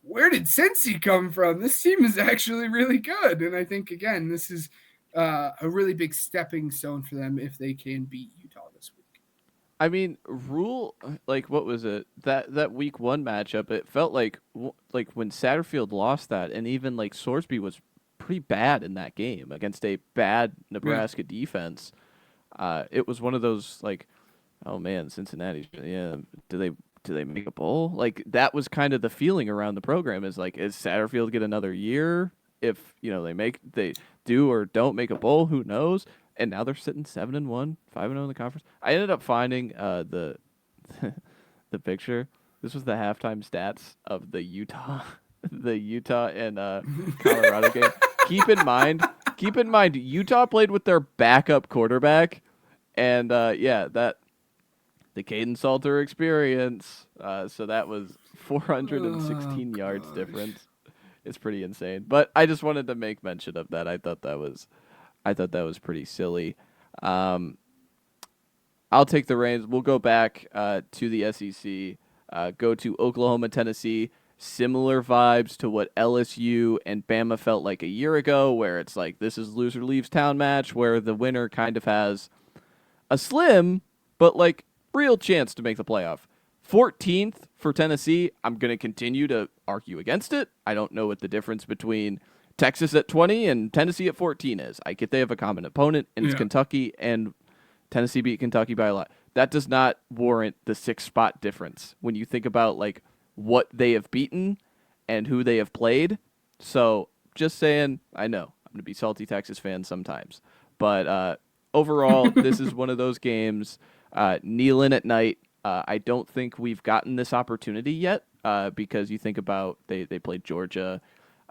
where did Cincy come from? This team is actually really good. And I think, again, this is a really big stepping stone for them if they can beat Utah this week. I mean, like, what was it? That week 1 matchup, it felt like when Satterfield lost that, and even like Sorsby was pretty bad in that game against a bad Nebraska defense. It was one of those like, oh man, Cincinnati, yeah, do they make a bowl? Like, that was kind of the feeling around the program, is like, is Satterfield get another year? If they do or don't make a bowl, who knows? And now they're sitting 7-1, 5-0 in the conference. I ended up finding the the picture. This was the halftime stats of the Utah and Colorado game. Keep in mind, Utah played with their backup quarterback, and the Caden Salter experience. So that was 416 yards difference. It's pretty insane. But I just wanted to make mention of that. I thought that was pretty silly. I'll take the reins. We'll go back to the SEC. Go to Oklahoma, Tennessee. Similar vibes to what LSU and Bama felt like a year ago, where it's like, this is loser leaves town match, where the winner kind of has a slim but like real chance to make the playoff. 14th for Tennessee. I'm going to continue to argue against it. I don't know what the difference between Texas at 20 and Tennessee at 14 is. I get they have a common opponent, and it's Kentucky, and Tennessee beat Kentucky by a lot. That does not warrant the 6-spot difference when you think about like what they have beaten and who they have played. So just saying, I know I'm going to be salty Texas fan sometimes, but overall, this is one of those games. Kneel in at night. I don't think we've gotten this opportunity yet because you think about they played Georgia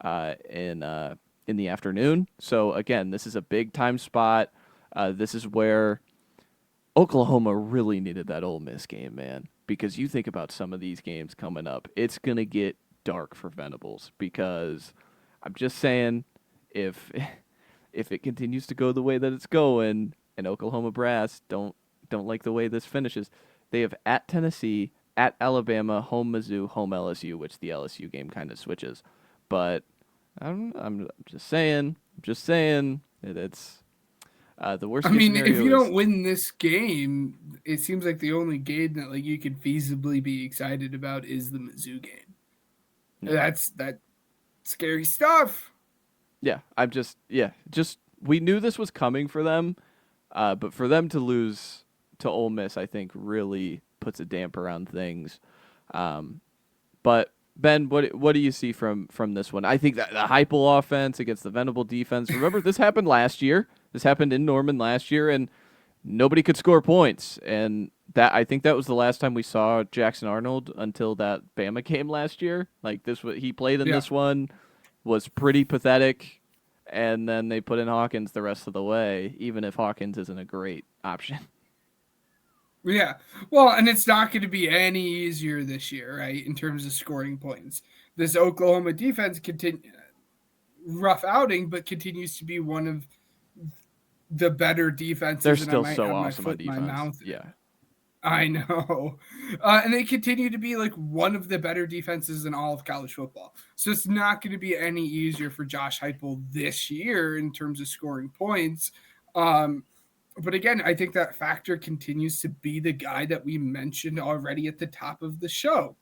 in the afternoon. So again, this is a big time spot. This is where Oklahoma really needed that Ole Miss game, man, because you think about some of these games coming up, it's gonna get dark for Venables because I'm just saying if if it continues to go the way that it's going and Oklahoma brass don't like the way this finishes, they have at Tennessee, at Alabama, home Mizzou, home LSU, which the LSU game kind of switches, but I'm just saying, it's the worst I case mean, if scenario you is don't win this game, it seems like the only game that like you could feasibly be excited about is the Mizzou game. yeah. That scary stuff. Yeah, just we knew this was coming for them, but for them to lose to Ole Miss, I think really puts a damper on things. But Ben, what do you see from this one? I think that the Heupel offense against the Venable defense. Remember, this happened last year. This happened in Norman last year, and nobody could score points. And that I think that was the last time we saw Jackson Arnold until that Bama game last year. Like this, he played in Yeah. this one, was pretty pathetic, and then they put in Hawkins the rest of the way, even if Hawkins isn't a great option. Yeah. Well, and it's not going to be any easier this year, right? In terms of scoring points. This Oklahoma defense rough outing, but continues to be one of the better They're defenses, and I still might so have my awesome on foot in my defense. mouth. Yeah. I know. And they continue to be like one of the better defenses in all of college football. So it's not going to be any easier for Josh Heupel this year in terms of scoring points. But again, I think that factor continues to be the guy that we mentioned already at the top of the show.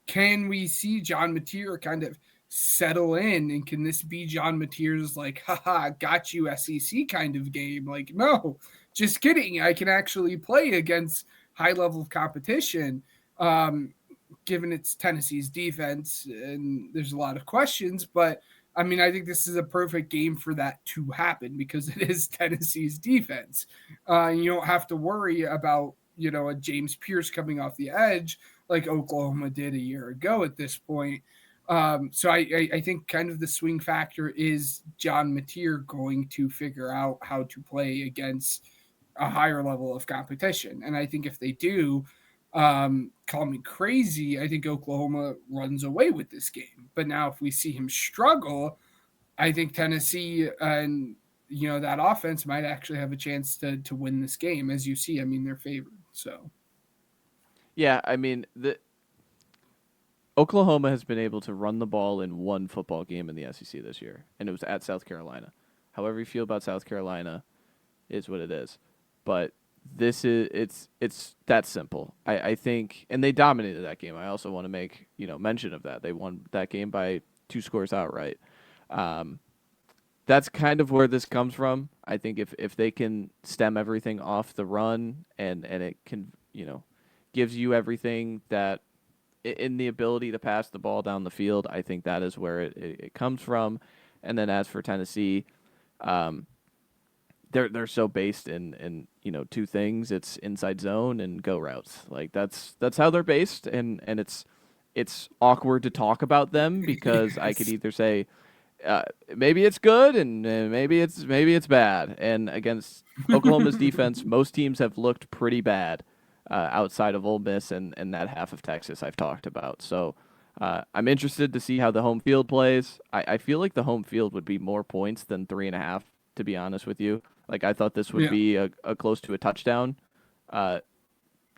Can we see John Mateer kind of settle in? And can this be John Mateer's like, haha, got you SEC kind of game? Like, no, just kidding. I can actually play against high level of competition. Given it's Tennessee's defense, and there's a lot of questions, but I mean, I think this is a perfect game for that to happen because it is Tennessee's defense. You don't have to worry about, a James Pierce coming off the edge like Oklahoma did a year ago at this point. So I think kind of the swing factor is John Mateer going to figure out how to play against a higher level of competition. And I think if they do, call me crazy, I think Oklahoma runs away with this game. But now if we see him struggle, I think Tennessee and that offense might actually have a chance to win this game. As you see, I mean, they're favored. So Yeah, I mean, the Oklahoma has been able to run the ball in one football game in the SEC this year, and it was at South Carolina. However you feel about South Carolina is what it is. But this is it's that simple. I think, and they dominated that game. I also want to make mention of that. They won that game by 2 scores outright. That's kind of where this comes from. I think if they can stem everything off the run and it can gives you everything that in the ability to pass the ball down the field, I think that is where it comes from. And then as for Tennessee, they're so based in two things. It's inside zone and go routes. Like that's how they're based, and it's awkward to talk about them because I could yes. either say maybe it's good and maybe it's bad. And against Oklahoma's defense, most teams have looked pretty bad outside of Ole Miss and that half of Texas I've talked about. So I'm interested to see how the home field plays. I feel like the home field would be more points than 3.5, to be honest with you. Like I thought this would Yeah. be a close to a touchdown. Uh,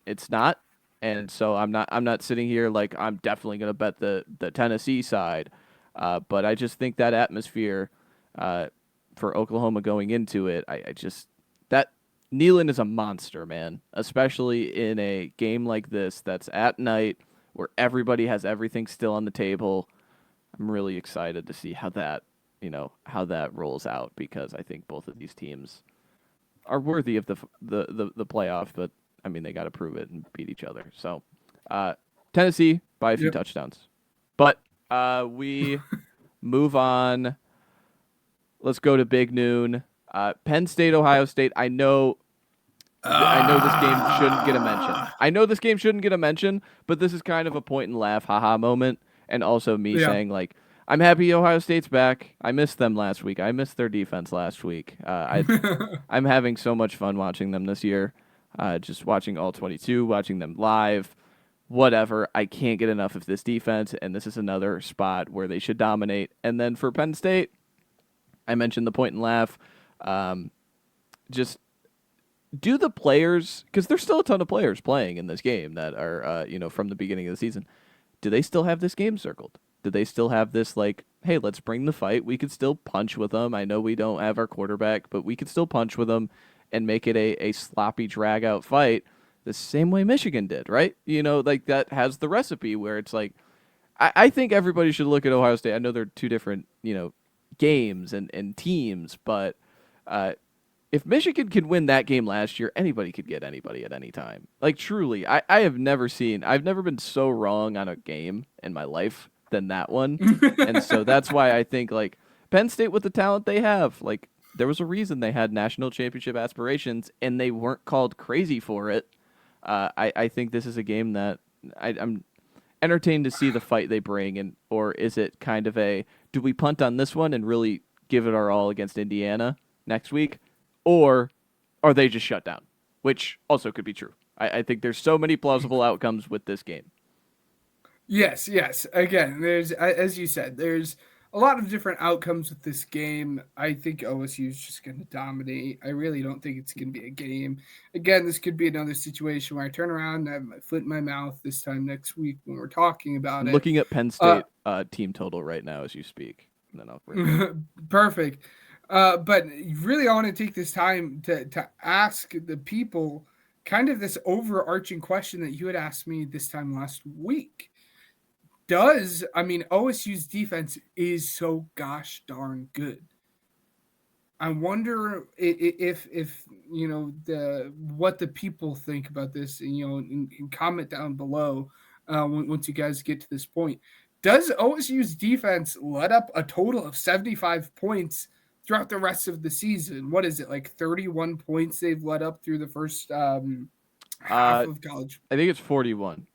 it's not, and so I'm not sitting here like I'm definitely gonna bet the Tennessee side. But I just think that atmosphere for Oklahoma going into it, I just that Nealon is a monster, man. Especially in a game like this that's at night where everybody has everything still on the table. I'm really excited to see how that rolls out because I think both of these teams are worthy of the playoff, but I mean they got to prove it and beat each other. So Tennessee by a few Yep. touchdowns. But we move on. Let's go to Big Noon. Penn State, Ohio State. I know this game shouldn't get a mention. Ah. I know this game shouldn't get a mention, but this is kind of a point and laugh, haha moment, and also me Yeah. saying like, I'm happy Ohio State's back. I missed them last week. I missed their defense last week. I'm having so much fun watching them this year. Just watching all 22, watching them live, whatever. I can't get enough of this defense, and this is another spot where they should dominate. And then for Penn State, I mentioned the point and laugh. Just do the players, because there's still a ton of players playing in this game that are, from the beginning of the season. Do they still have this game circled? Do they still have this, like, hey, let's bring the fight. We could still punch with them. I know we don't have our quarterback, but we could still punch with them and make it a sloppy, drag-out fight the same way Michigan did, right? Like that has the recipe where it's like, I think everybody should look at Ohio State. I know they're two different, games and teams, but if Michigan could win that game last year, anybody could get anybody at any time. Like, truly, I've never been so wrong on a game in my life than that one. And so that's why I think, like, Penn State with the talent they have, like, there was a reason they had national championship aspirations, and they weren't called crazy for it. I think this is a game that I'm entertained to see the fight they bring, or is it kind of do we punt on this one and really give it our all against Indiana next week? Or are they just shut down? Which also could be true. I think there's so many plausible outcomes with this game. Yes. Again, there's, as you said, there's a lot of different outcomes with this game. I think OSU is just going to dominate. I really don't think it's going to be a game. Again, this could be another situation where I turn around and I have my foot in my mouth this time next week when we're talking about I'm it. looking at Penn State team total right now as you speak. And then I'll bring Perfect. But really, I want to take this time to ask the people kind of this overarching question that you had asked me this time last week. OSU's defense is so gosh darn good. I wonder if the what the people think about this, and comment down below once you guys get to this point. Does OSU's defense let up a total of 75 points throughout the rest of the season? What is it, like 31 points they've let up through the first half of college? I think it's 41.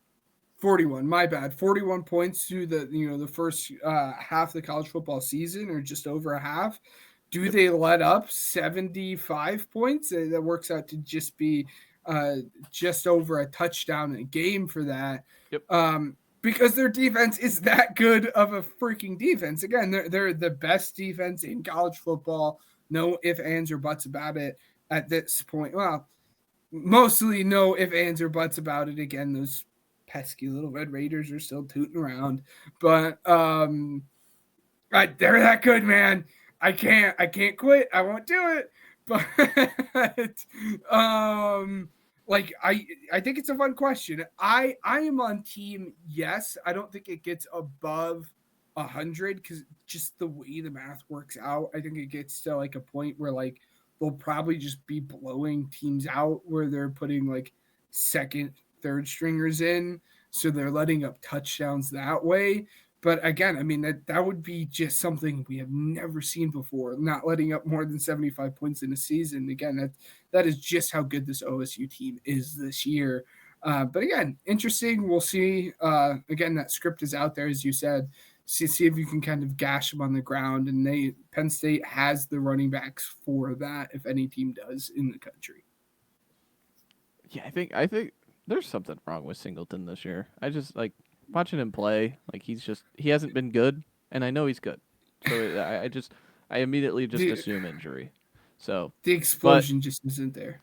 41, my bad. 41 points through the first half of the college football season, or just over a half. Do they let up 75 points? That works out to just be just over a touchdown a game for that. Yep. Because their defense is that good of a freaking defense. Again, they're the best defense in college football. No ifs, ands, or buts about it at this point. Well, mostly no ifs, ands, or buts about it. Again, those pesky little Red Raiders are still tooting around. But they're that good, man. I can't quit. I won't do it. But I think it's a fun question. I am on team yes. I don't think it gets above 100 because just the way the math works out, I think it gets to like a point where like they'll probably just be blowing teams out where they're putting like second, third stringers in, so they're letting up touchdowns that way. But again, I mean, that would be just something we have never seen before, not letting up more than 75 points in a season. Again, that is just how good this OSU team is this year. But again, interesting. We'll see. Again, that script is out there, as you said. See if you can kind of gash them on the ground. And Penn State has the running backs for that, if any team does in the country. Yeah, I think there's something wrong with Singleton this year. I just like watching him play. Like he hasn't been good, and I know he's good. So I immediately just assume injury. So the explosion just isn't there.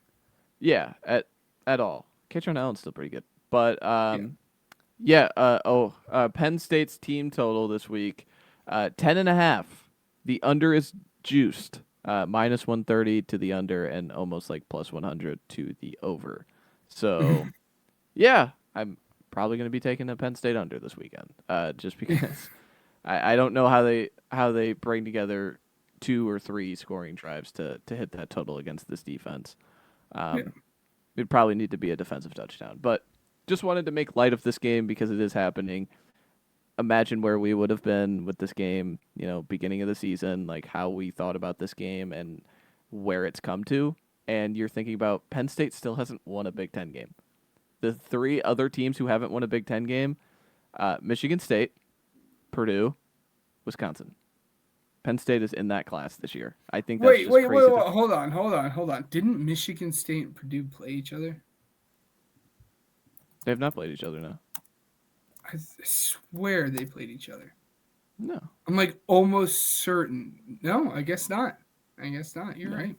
Yeah, at all. Katron Allen's still pretty good, but Penn State's team total this week, 10.5. The under is juiced, minus 130 to the under, and almost like plus 100 to the over. So, yeah, I'm probably going to be taking the Penn State under this weekend, just because I don't know how they bring together 2 or 3 scoring drives to hit that total against this defense. It'd probably need to be a defensive touchdown, but just wanted to make light of this game because it is happening. Imagine where we would have been with this game, beginning of the season, like how we thought about this game and where it's come to. And you're thinking about Penn State still hasn't won a Big Ten game. The three other teams who haven't won a Big Ten game, Michigan State, Purdue, Wisconsin. Penn State is in that class this year. I think that's just crazy. Wait. Hold on. Didn't Michigan State and Purdue play each other? They have not played each other, no. I swear they played each other. No. I'm like almost certain. No, I guess not. You're right.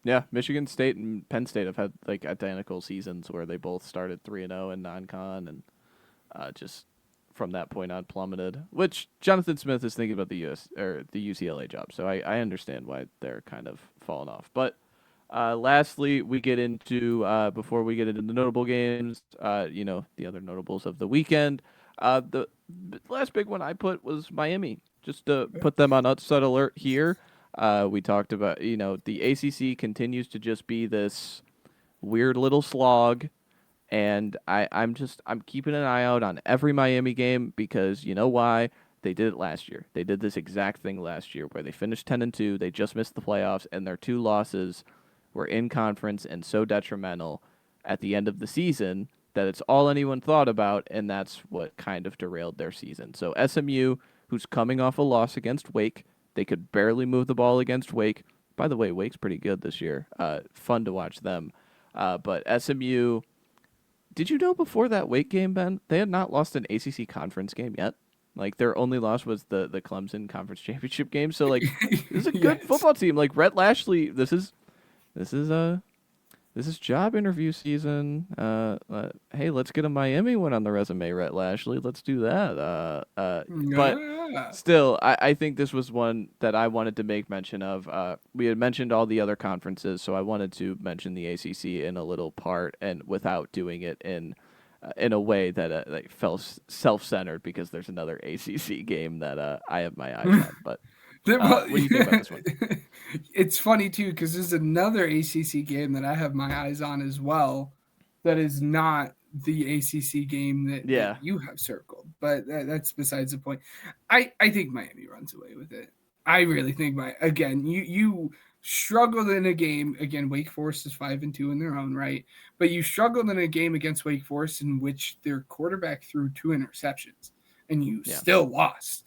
Yeah, Michigan State and Penn State have had like identical seasons where they both started 3-0 in non-con and just from that point on plummeted. Which Jonathan Smith is thinking about the UCLA job, so I understand why they're kind of falling off. But lastly, we get into before we get into the notable games, the other notables of the weekend. The last big one I put was Miami. Just to put them on upset alert here. We talked about, the ACC continues to just be this weird little slog, and I'm keeping an eye out on every Miami game because you know why? They did it last year. They did this exact thing last year where they finished 10-2. They just missed the playoffs, and their two losses were in conference and so detrimental at the end of the season that it's all anyone thought about, and that's what kind of derailed their season. So SMU, who's coming off a loss against Wake, they could barely move the ball against Wake. By the way, Wake's pretty good this year. Fun to watch them. But SMU, did you know before that Wake game, Ben, they had not lost an ACC conference game yet? Like, their only loss was the Clemson conference championship game. So, like, this is a good football team. Like, Rhett Lashlee, this is job interview season. Hey, let's get a Miami one on the resume, Rhett Lashlee. Let's do that. But still, I think this was one that I wanted to make mention of. We had mentioned all the other conferences, so I wanted to mention the ACC in a little part and without doing it in a way that like felt self-centered because there's another ACC game that I have my eyes on. But what do you think about this one? It's funny too because there's another ACC game that I have my eyes on as well. That is not the ACC game that you have circled, but that's besides the point. I think Miami runs away with it. I really think you struggled in a game again. Wake Forest is 5-2 in their own right, but you struggled in a game against Wake Forest in which their quarterback threw 2 interceptions, and you still lost.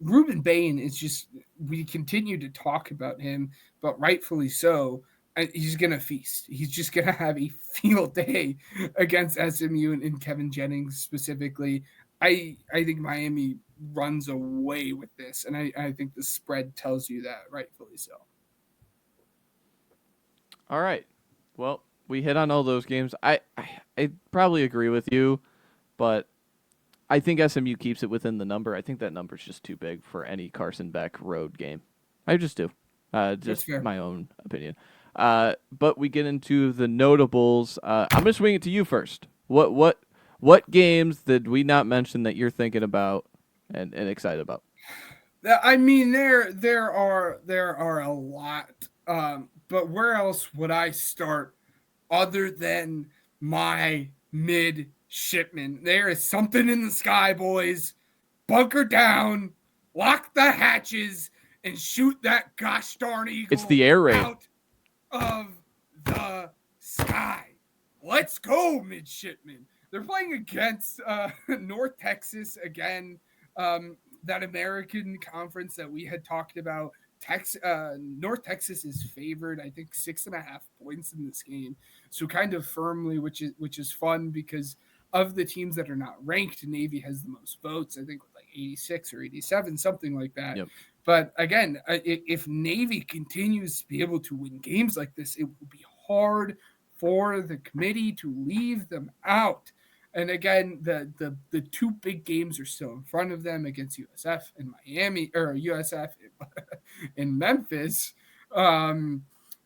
Ruben Bain is just, we continue to talk about him, but rightfully so. He's going to feast. He's just going to have a field day against SMU and Kevin Jennings specifically. I think Miami runs away with this, and I think the spread tells you that, rightfully so. All right. Well, we hit on all those games. I probably agree with you, but I think SMU keeps it within the number. I think that number's just too big for any Carson Beck road game. I just do. Just my own opinion. But we get into the notables. I'm gonna swing it to you first. What games did we not mention that you're thinking about and excited about? I mean, there are a lot. But where else would I start other than my midshipmen? There is something in the sky, boys. Bunker down, lock the hatches, and shoot that gosh darn eagle. It's the air raid out of the sky. Let's go, midshipmen. They're playing against North Texas again. That American conference that we had talked about. North Texas is favored, I think 6.5 points in this game. So kind of firmly, which is fun because of the teams that are not ranked, Navy has the most votes. I think with like 86 or 87, something like that. Yep. But again, if Navy continues to be able to win games like this, it will be hard for the committee to leave them out. And again, the two big games are still in front of them against USF and Miami, or USF in Memphis.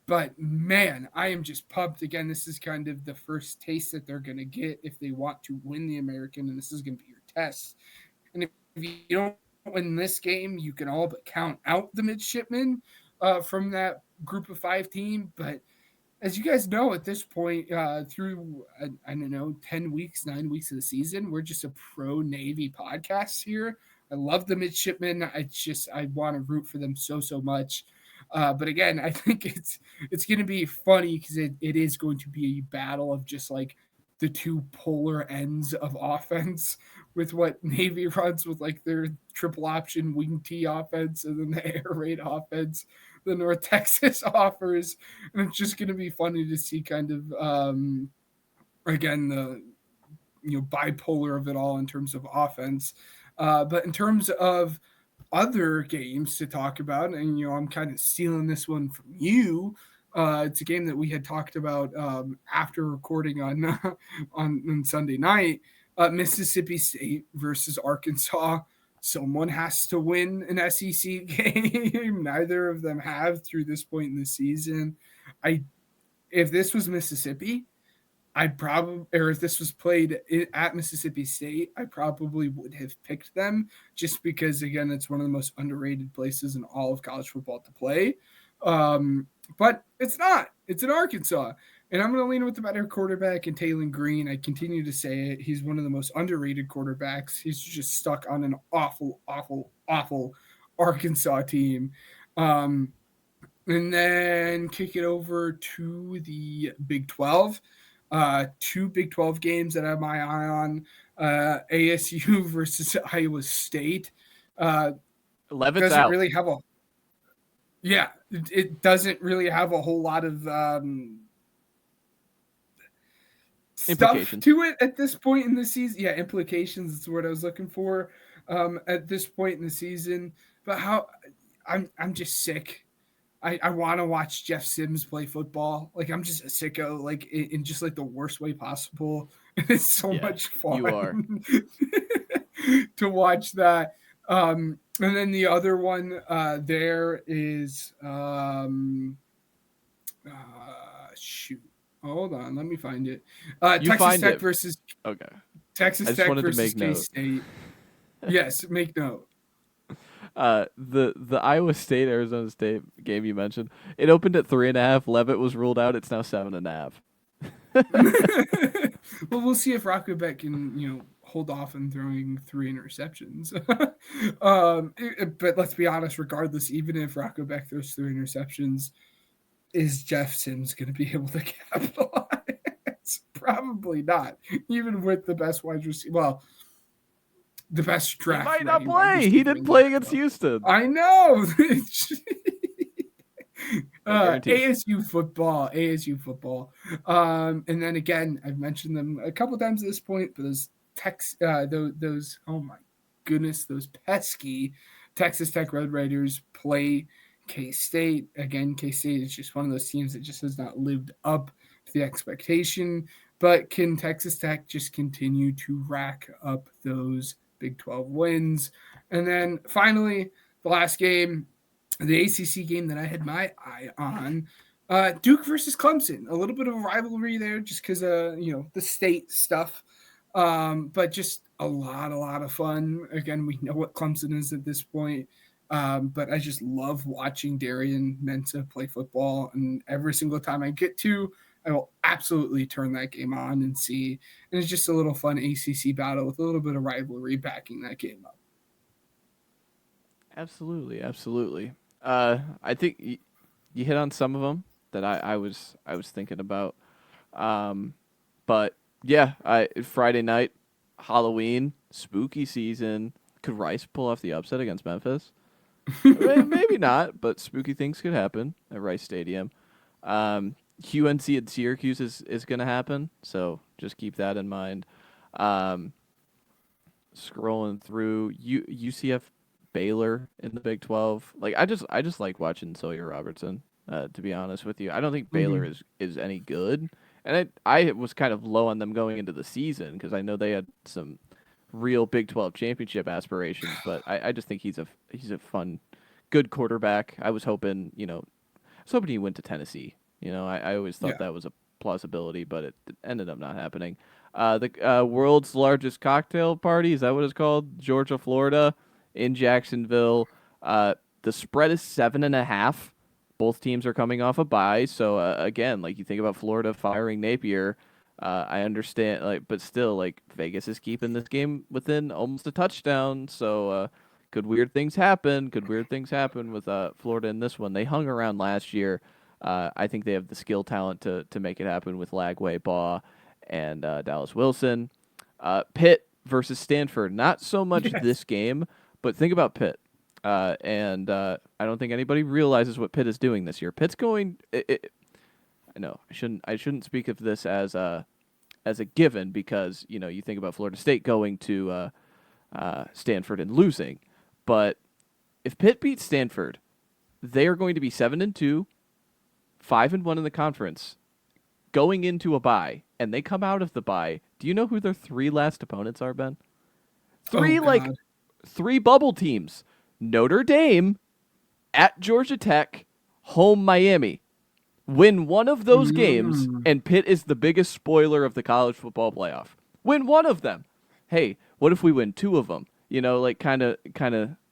But man, I am just pumped. Again, this is kind of the first taste that they're going to get if they want to win the American, and this is going to be your test. And if you don't win this game, you can all but count out the midshipmen from that group of 5 team. But as you guys know, at this point, through I don't know, 10 weeks, 9 weeks of the season, we're just a pro Navy podcast here. I love the midshipmen. I want to root for them so much. But again, I think it's going to be funny because it is going to be a battle of just like the two polar ends of offense with what Navy runs with like their triple option wing T offense and then the air raid offense the North Texas offers. And it's just going to be funny to see kind of again the bipolar of it all in terms of offense. But in terms of other games to talk about, and I'm kind of stealing this one from you. It's a game that we had talked about after recording on on Sunday night. Mississippi State versus Arkansas. Someone has to win an SEC game. Neither of them have through this point in the season. If this was Mississippi, I probably, or if this was played at Mississippi State, I probably would have picked them just because, again, it's one of the most underrated places in all of college football to play. But it's not. It's in Arkansas. And I'm going to lean with the better quarterback in Taylor Green. I continue to say it. He's one of the most underrated quarterbacks. He's just stuck on an awful Arkansas team. And then kick it over to the Big 12. Two Big 12 games that I have my eye on. ASU versus Iowa State. Levitt's doesn't out. really have a yeah, it doesn't really have a whole lot of stuff to it at this point in the season. Yeah, implications is what I was looking for at this point in the season. But I'm just sick. I want to watch Jeff Sims play football. Like I'm just a sicko, like in just like the worst way possible. It's so much fun. You are. To watch that. And then the other one there is shoot. Hold on, let me find it. Texas Tech versus Texas Tech versus K-State. Yes, make note. The Iowa State Arizona State game you mentioned, it opened at 3.5. Levitt was ruled out. It's now 7.5. Well, we'll see if Rockwood can hold off on throwing 3 interceptions. But let's be honest, regardless, even if Rockwood throws 3 interceptions, is Jeff Sims going to be able to capitalize? Probably not. Even with the best wide receiver. Well, the best draft. He might not play. He didn't play against Houston. I know. ASU football. And then again, I've mentioned them a couple times at this point, but those oh my goodness, those pesky Texas Tech Red Raiders play K-State. Again, K-State is just one of those teams that just has not lived up to the expectation. But can Texas Tech just continue to rack up those Big 12 wins? And then finally, the last game, the ACC game that I had my eye on, Duke versus Clemson. A little bit of a rivalry there just because the state stuff. But just a lot of fun. Again, we know what Clemson is at this point. But I just love watching Darian Mensah play football. And every single time I get to, I will absolutely turn that game on and see. And it's just a little fun ACC battle with a little bit of rivalry backing that game up. Absolutely. I think you hit on some of them that I was thinking about. But yeah, Friday night, Halloween, spooky season. Could Rice pull off the upset against Memphis? Maybe not, but spooky things could happen at Rice Stadium. UNC at Syracuse is going to happen, so just keep that in mind. Scrolling through UCF Baylor in the Big 12. Like I just like watching Sawyer Robertson, to be honest with you. I don't think Baylor is any good. And I was kind of low on them going into the season because I know they had some real Big 12 championship aspirations, but I just think he's a fun, good quarterback. I was hoping he went to Tennessee. I always thought that was a plausibility, but it ended up not happening. The world's largest cocktail party, is that what it's called? Georgia, Florida, in Jacksonville. The spread is 7.5. Both teams are coming off a bye, so again, like you think about Florida firing Napier, I understand, like, but still, like Vegas is keeping this game within almost a touchdown. So could weird things happen? Could weird things happen with Florida in this one? They hung around last year. I think they have the skill talent to make it happen with Lagway, Baugh, and Dallas Wilson. Pitt versus Stanford. Not so much Yes. this game, but think about Pitt. And I don't think anybody realizes what Pitt is doing this year. Pitt's going. I know I shouldn't speak of this as a given because you think about Florida State going to Stanford and losing, but if Pitt beats Stanford, they are going to be 7-2, 5-1 in the conference, going into a bye, and they come out of the bye. Do you know who their three last opponents are, Ben? Oh God. Three bubble teams: Notre Dame, at Georgia Tech, home Miami. Win one of those games, Mm. and Pitt is the biggest spoiler of the college football playoff. Win one of them. Hey, what if we win two of them? Like kind of,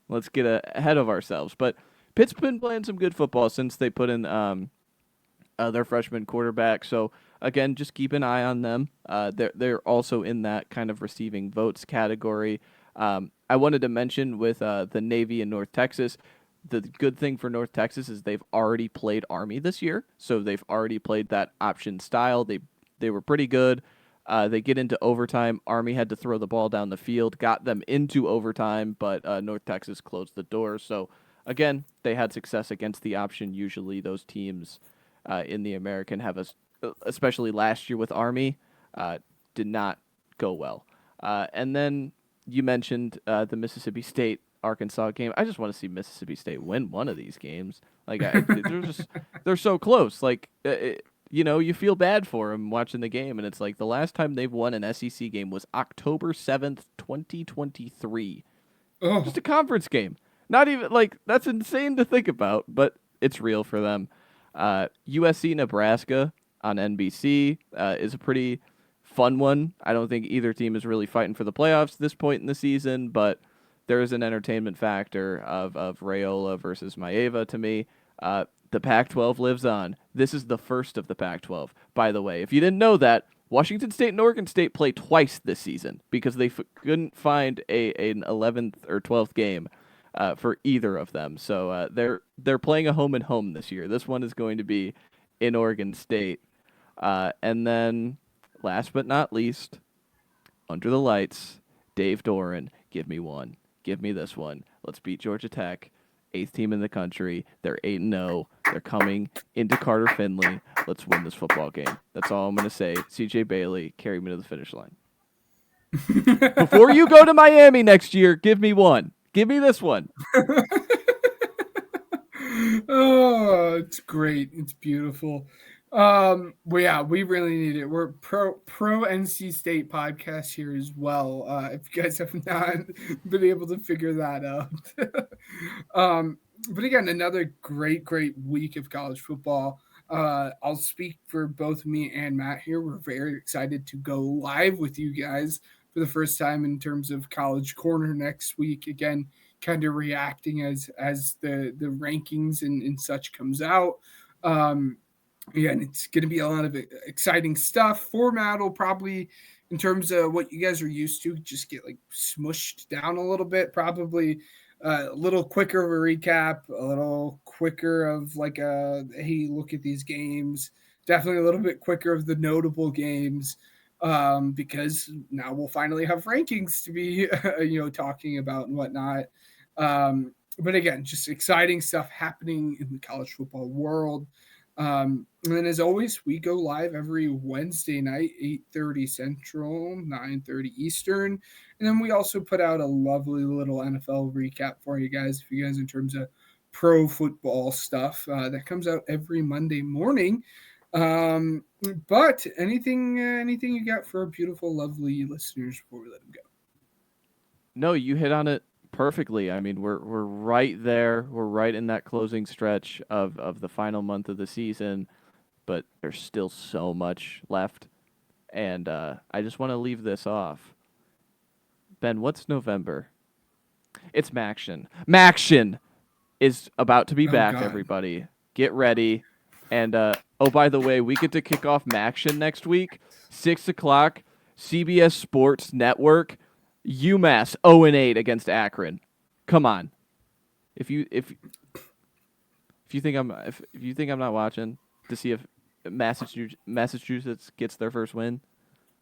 let's get ahead of ourselves. But Pitt's been playing some good football since they put in their freshman quarterback. So again, just keep an eye on them. They're also in that kind of receiving votes category. I wanted to mention with the Navy in North Texas, the good thing for North Texas is they've already played Army this year, so they've already played that option style. They were pretty good. They get into overtime. Army had to throw the ball down the field, got them into overtime, but North Texas closed the door. So again, they had success against the option. Usually, those teams in the American have especially last year with Army, did not go well. And then you mentioned the Mississippi State Arkansas game. I just want to see Mississippi State win one of these games. Like they're so close. Like you feel bad for them watching the game, and it's like the last time they've won an SEC game was October 7th, 2023. Oh. Just a conference game. Not even like that's insane to think about, but it's real for them. USC Nebraska on NBC is a pretty fun one. I don't think either team is really fighting for the playoffs at this point in the season, but there is an entertainment factor of Rayola versus Maeva to me. The Pac-12 lives on. This is the first of the Pac-12. By the way, if you didn't know that, Washington State and Oregon State play twice this season because they couldn't find an 11th or 12th game for either of them. So they're playing a home and home this year. This one is going to be in Oregon State. And then, last but not least, under the lights, Dave Doran, give me one. Give me this one. Let's beat Georgia Tech, 8th team in the country. They're 8-0. They're coming into Carter Finley. Let's win this football game. That's all I'm going to say. CJ Bailey, carry me to the finish line. Before you go to Miami next year, give me one. Give me this one. Oh, it's great. It's beautiful. Well, yeah, we really need it. We're pro NC State podcast here as well. If you guys have not been able to figure that out. But again, another great week of college football. I'll speak for both me and Matt here. We're very excited to go live with you guys for the first time in terms of College Corner next week. Again, kind of reacting as the rankings and such comes out. Again, it's going to be a lot of exciting stuff. Format will probably, in terms of what you guys are used to, just get like smushed down a little bit. Probably a little quicker of a recap, a little quicker of like hey, look at these games. Definitely a little bit quicker of the notable games, because now we'll finally have rankings to be talking about and whatnot. But again, just exciting stuff happening in the college football world. And then, as always, we go live every Wednesday night, 8:30 Central, 9:30 Eastern. And then we also put out a lovely little NFL recap for you guys, in terms of pro football stuff that comes out every Monday morning. But anything you got for our beautiful, lovely listeners before we let them go? No, you hit on it perfectly. I mean, we're right there. We're right in that closing stretch of the final month of the season, but there's still so much left. And I just want to leave this off. Ben, what's November? It's Maction. Maction is about to be back, God. everybody. get ready. And oh, by the way, we get to kick off Maction next week, 6:00, CBS Sports Network, UMass 0-8 against Akron. Come on, if you think I'm not watching to see if Massachusetts gets their first win,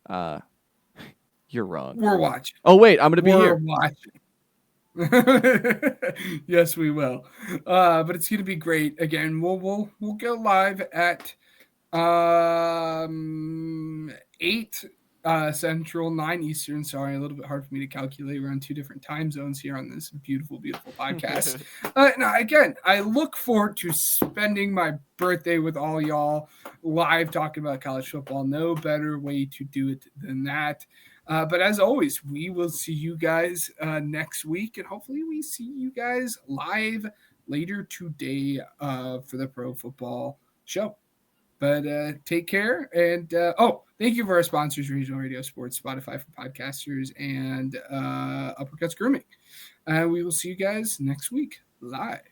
you're wrong. We're watching. Oh wait, I'm gonna be We're here. watching. Yes, we will. But it's gonna be great. Again, we'll go live at 8 Central, 9 Eastern. Sorry, a little bit hard for me to calculate. We're on 2 different time zones here on this beautiful podcast. Now, again, I look forward to spending my birthday with all y'all live talking about college football. No better way to do it than that. But as always, we will see you guys next week, and hopefully we see you guys live later today for the Pro Football Show. But take care. And thank you for our sponsors, Regional Radio Sports, Spotify for podcasters, and Uppercuts Grooming. We will see you guys next week live.